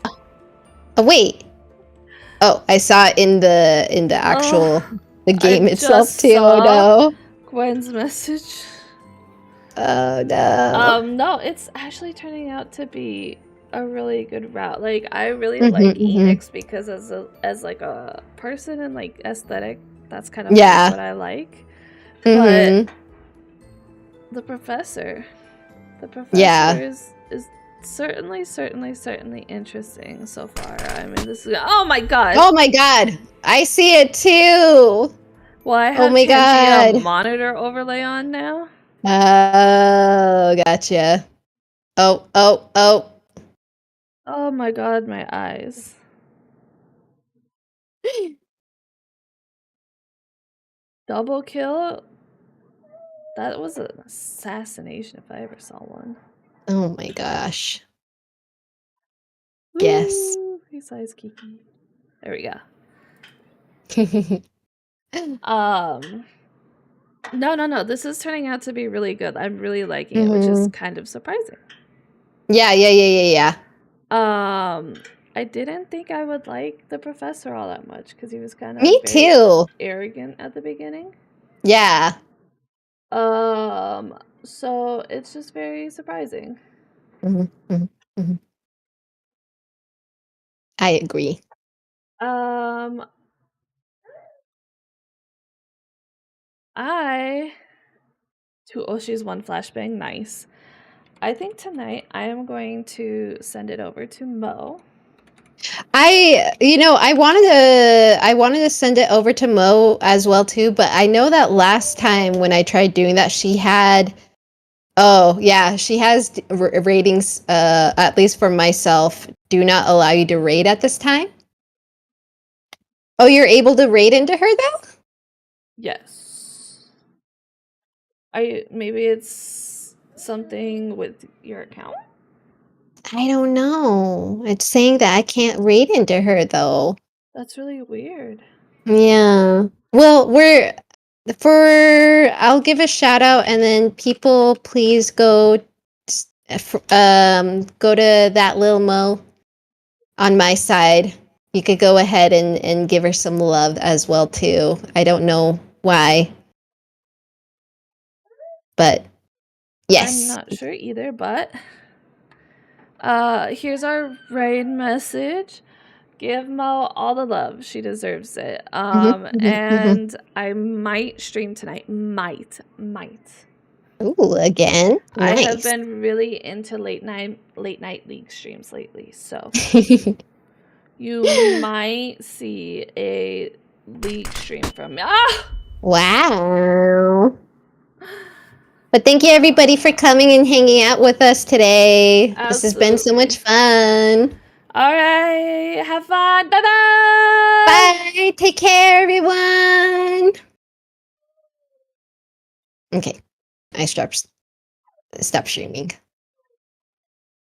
Oh wait. Oh, I saw it in the actual the game I itself just too. Oh saw no. Gwen's message. Oh no. No, it's actually turning out to be a really good route. Like I really like Mhm. Enix because as like a person and like aesthetic, that's kind of Yeah. like what I like. But Mhm. the professor Yeah. is certainly interesting so far. I mean, this is oh my god. Oh my god. I see it too. Well, I Oh have my Pangea god. monitor overlay on now. Oh, gotcha. Oh, oh, oh. Oh my god, my eyes. Double kill? That was an assassination if I ever saw one. Oh my gosh. Yes. Woo! He size Kiki. There we go. No. This is turning out to be really good. I'm really liking it, which is kind of surprising. Yeah. I didn't think I would like the professor all that much because he was kind of Me very too. arrogant at the beginning. Yeah. So it's just very surprising. I agree. She's one flashbang, nice. I think tonight I am going to send it over to Mo. I wanted to send it over to Mo as well too, but I know that last time when I tried doing that, she has ratings, at least for myself, do not allow you to raid at this time. Oh, you're able to raid into her though? Yes. Maybe it's something with your account? I don't know. It's saying that I can't raid into her though. That's really weird. Yeah. Well, I'll give a shout out, and then people please go go to that Lil Mo on my side. You could go ahead and give her some love as well too. I don't know why, but yes. I'm not sure either, but here's our raid message. Give Mo all the love. She deserves it. And I might stream tonight. Might. Ooh, again. I have Nice. been really into late night league streams lately, so you might see a league stream from me. Ah! Wow. But thank you everybody for coming and hanging out with us today. This has been so much fun. All right, have fun. Bye-bye. Bye. Take care, everyone. Okay, I stop streaming.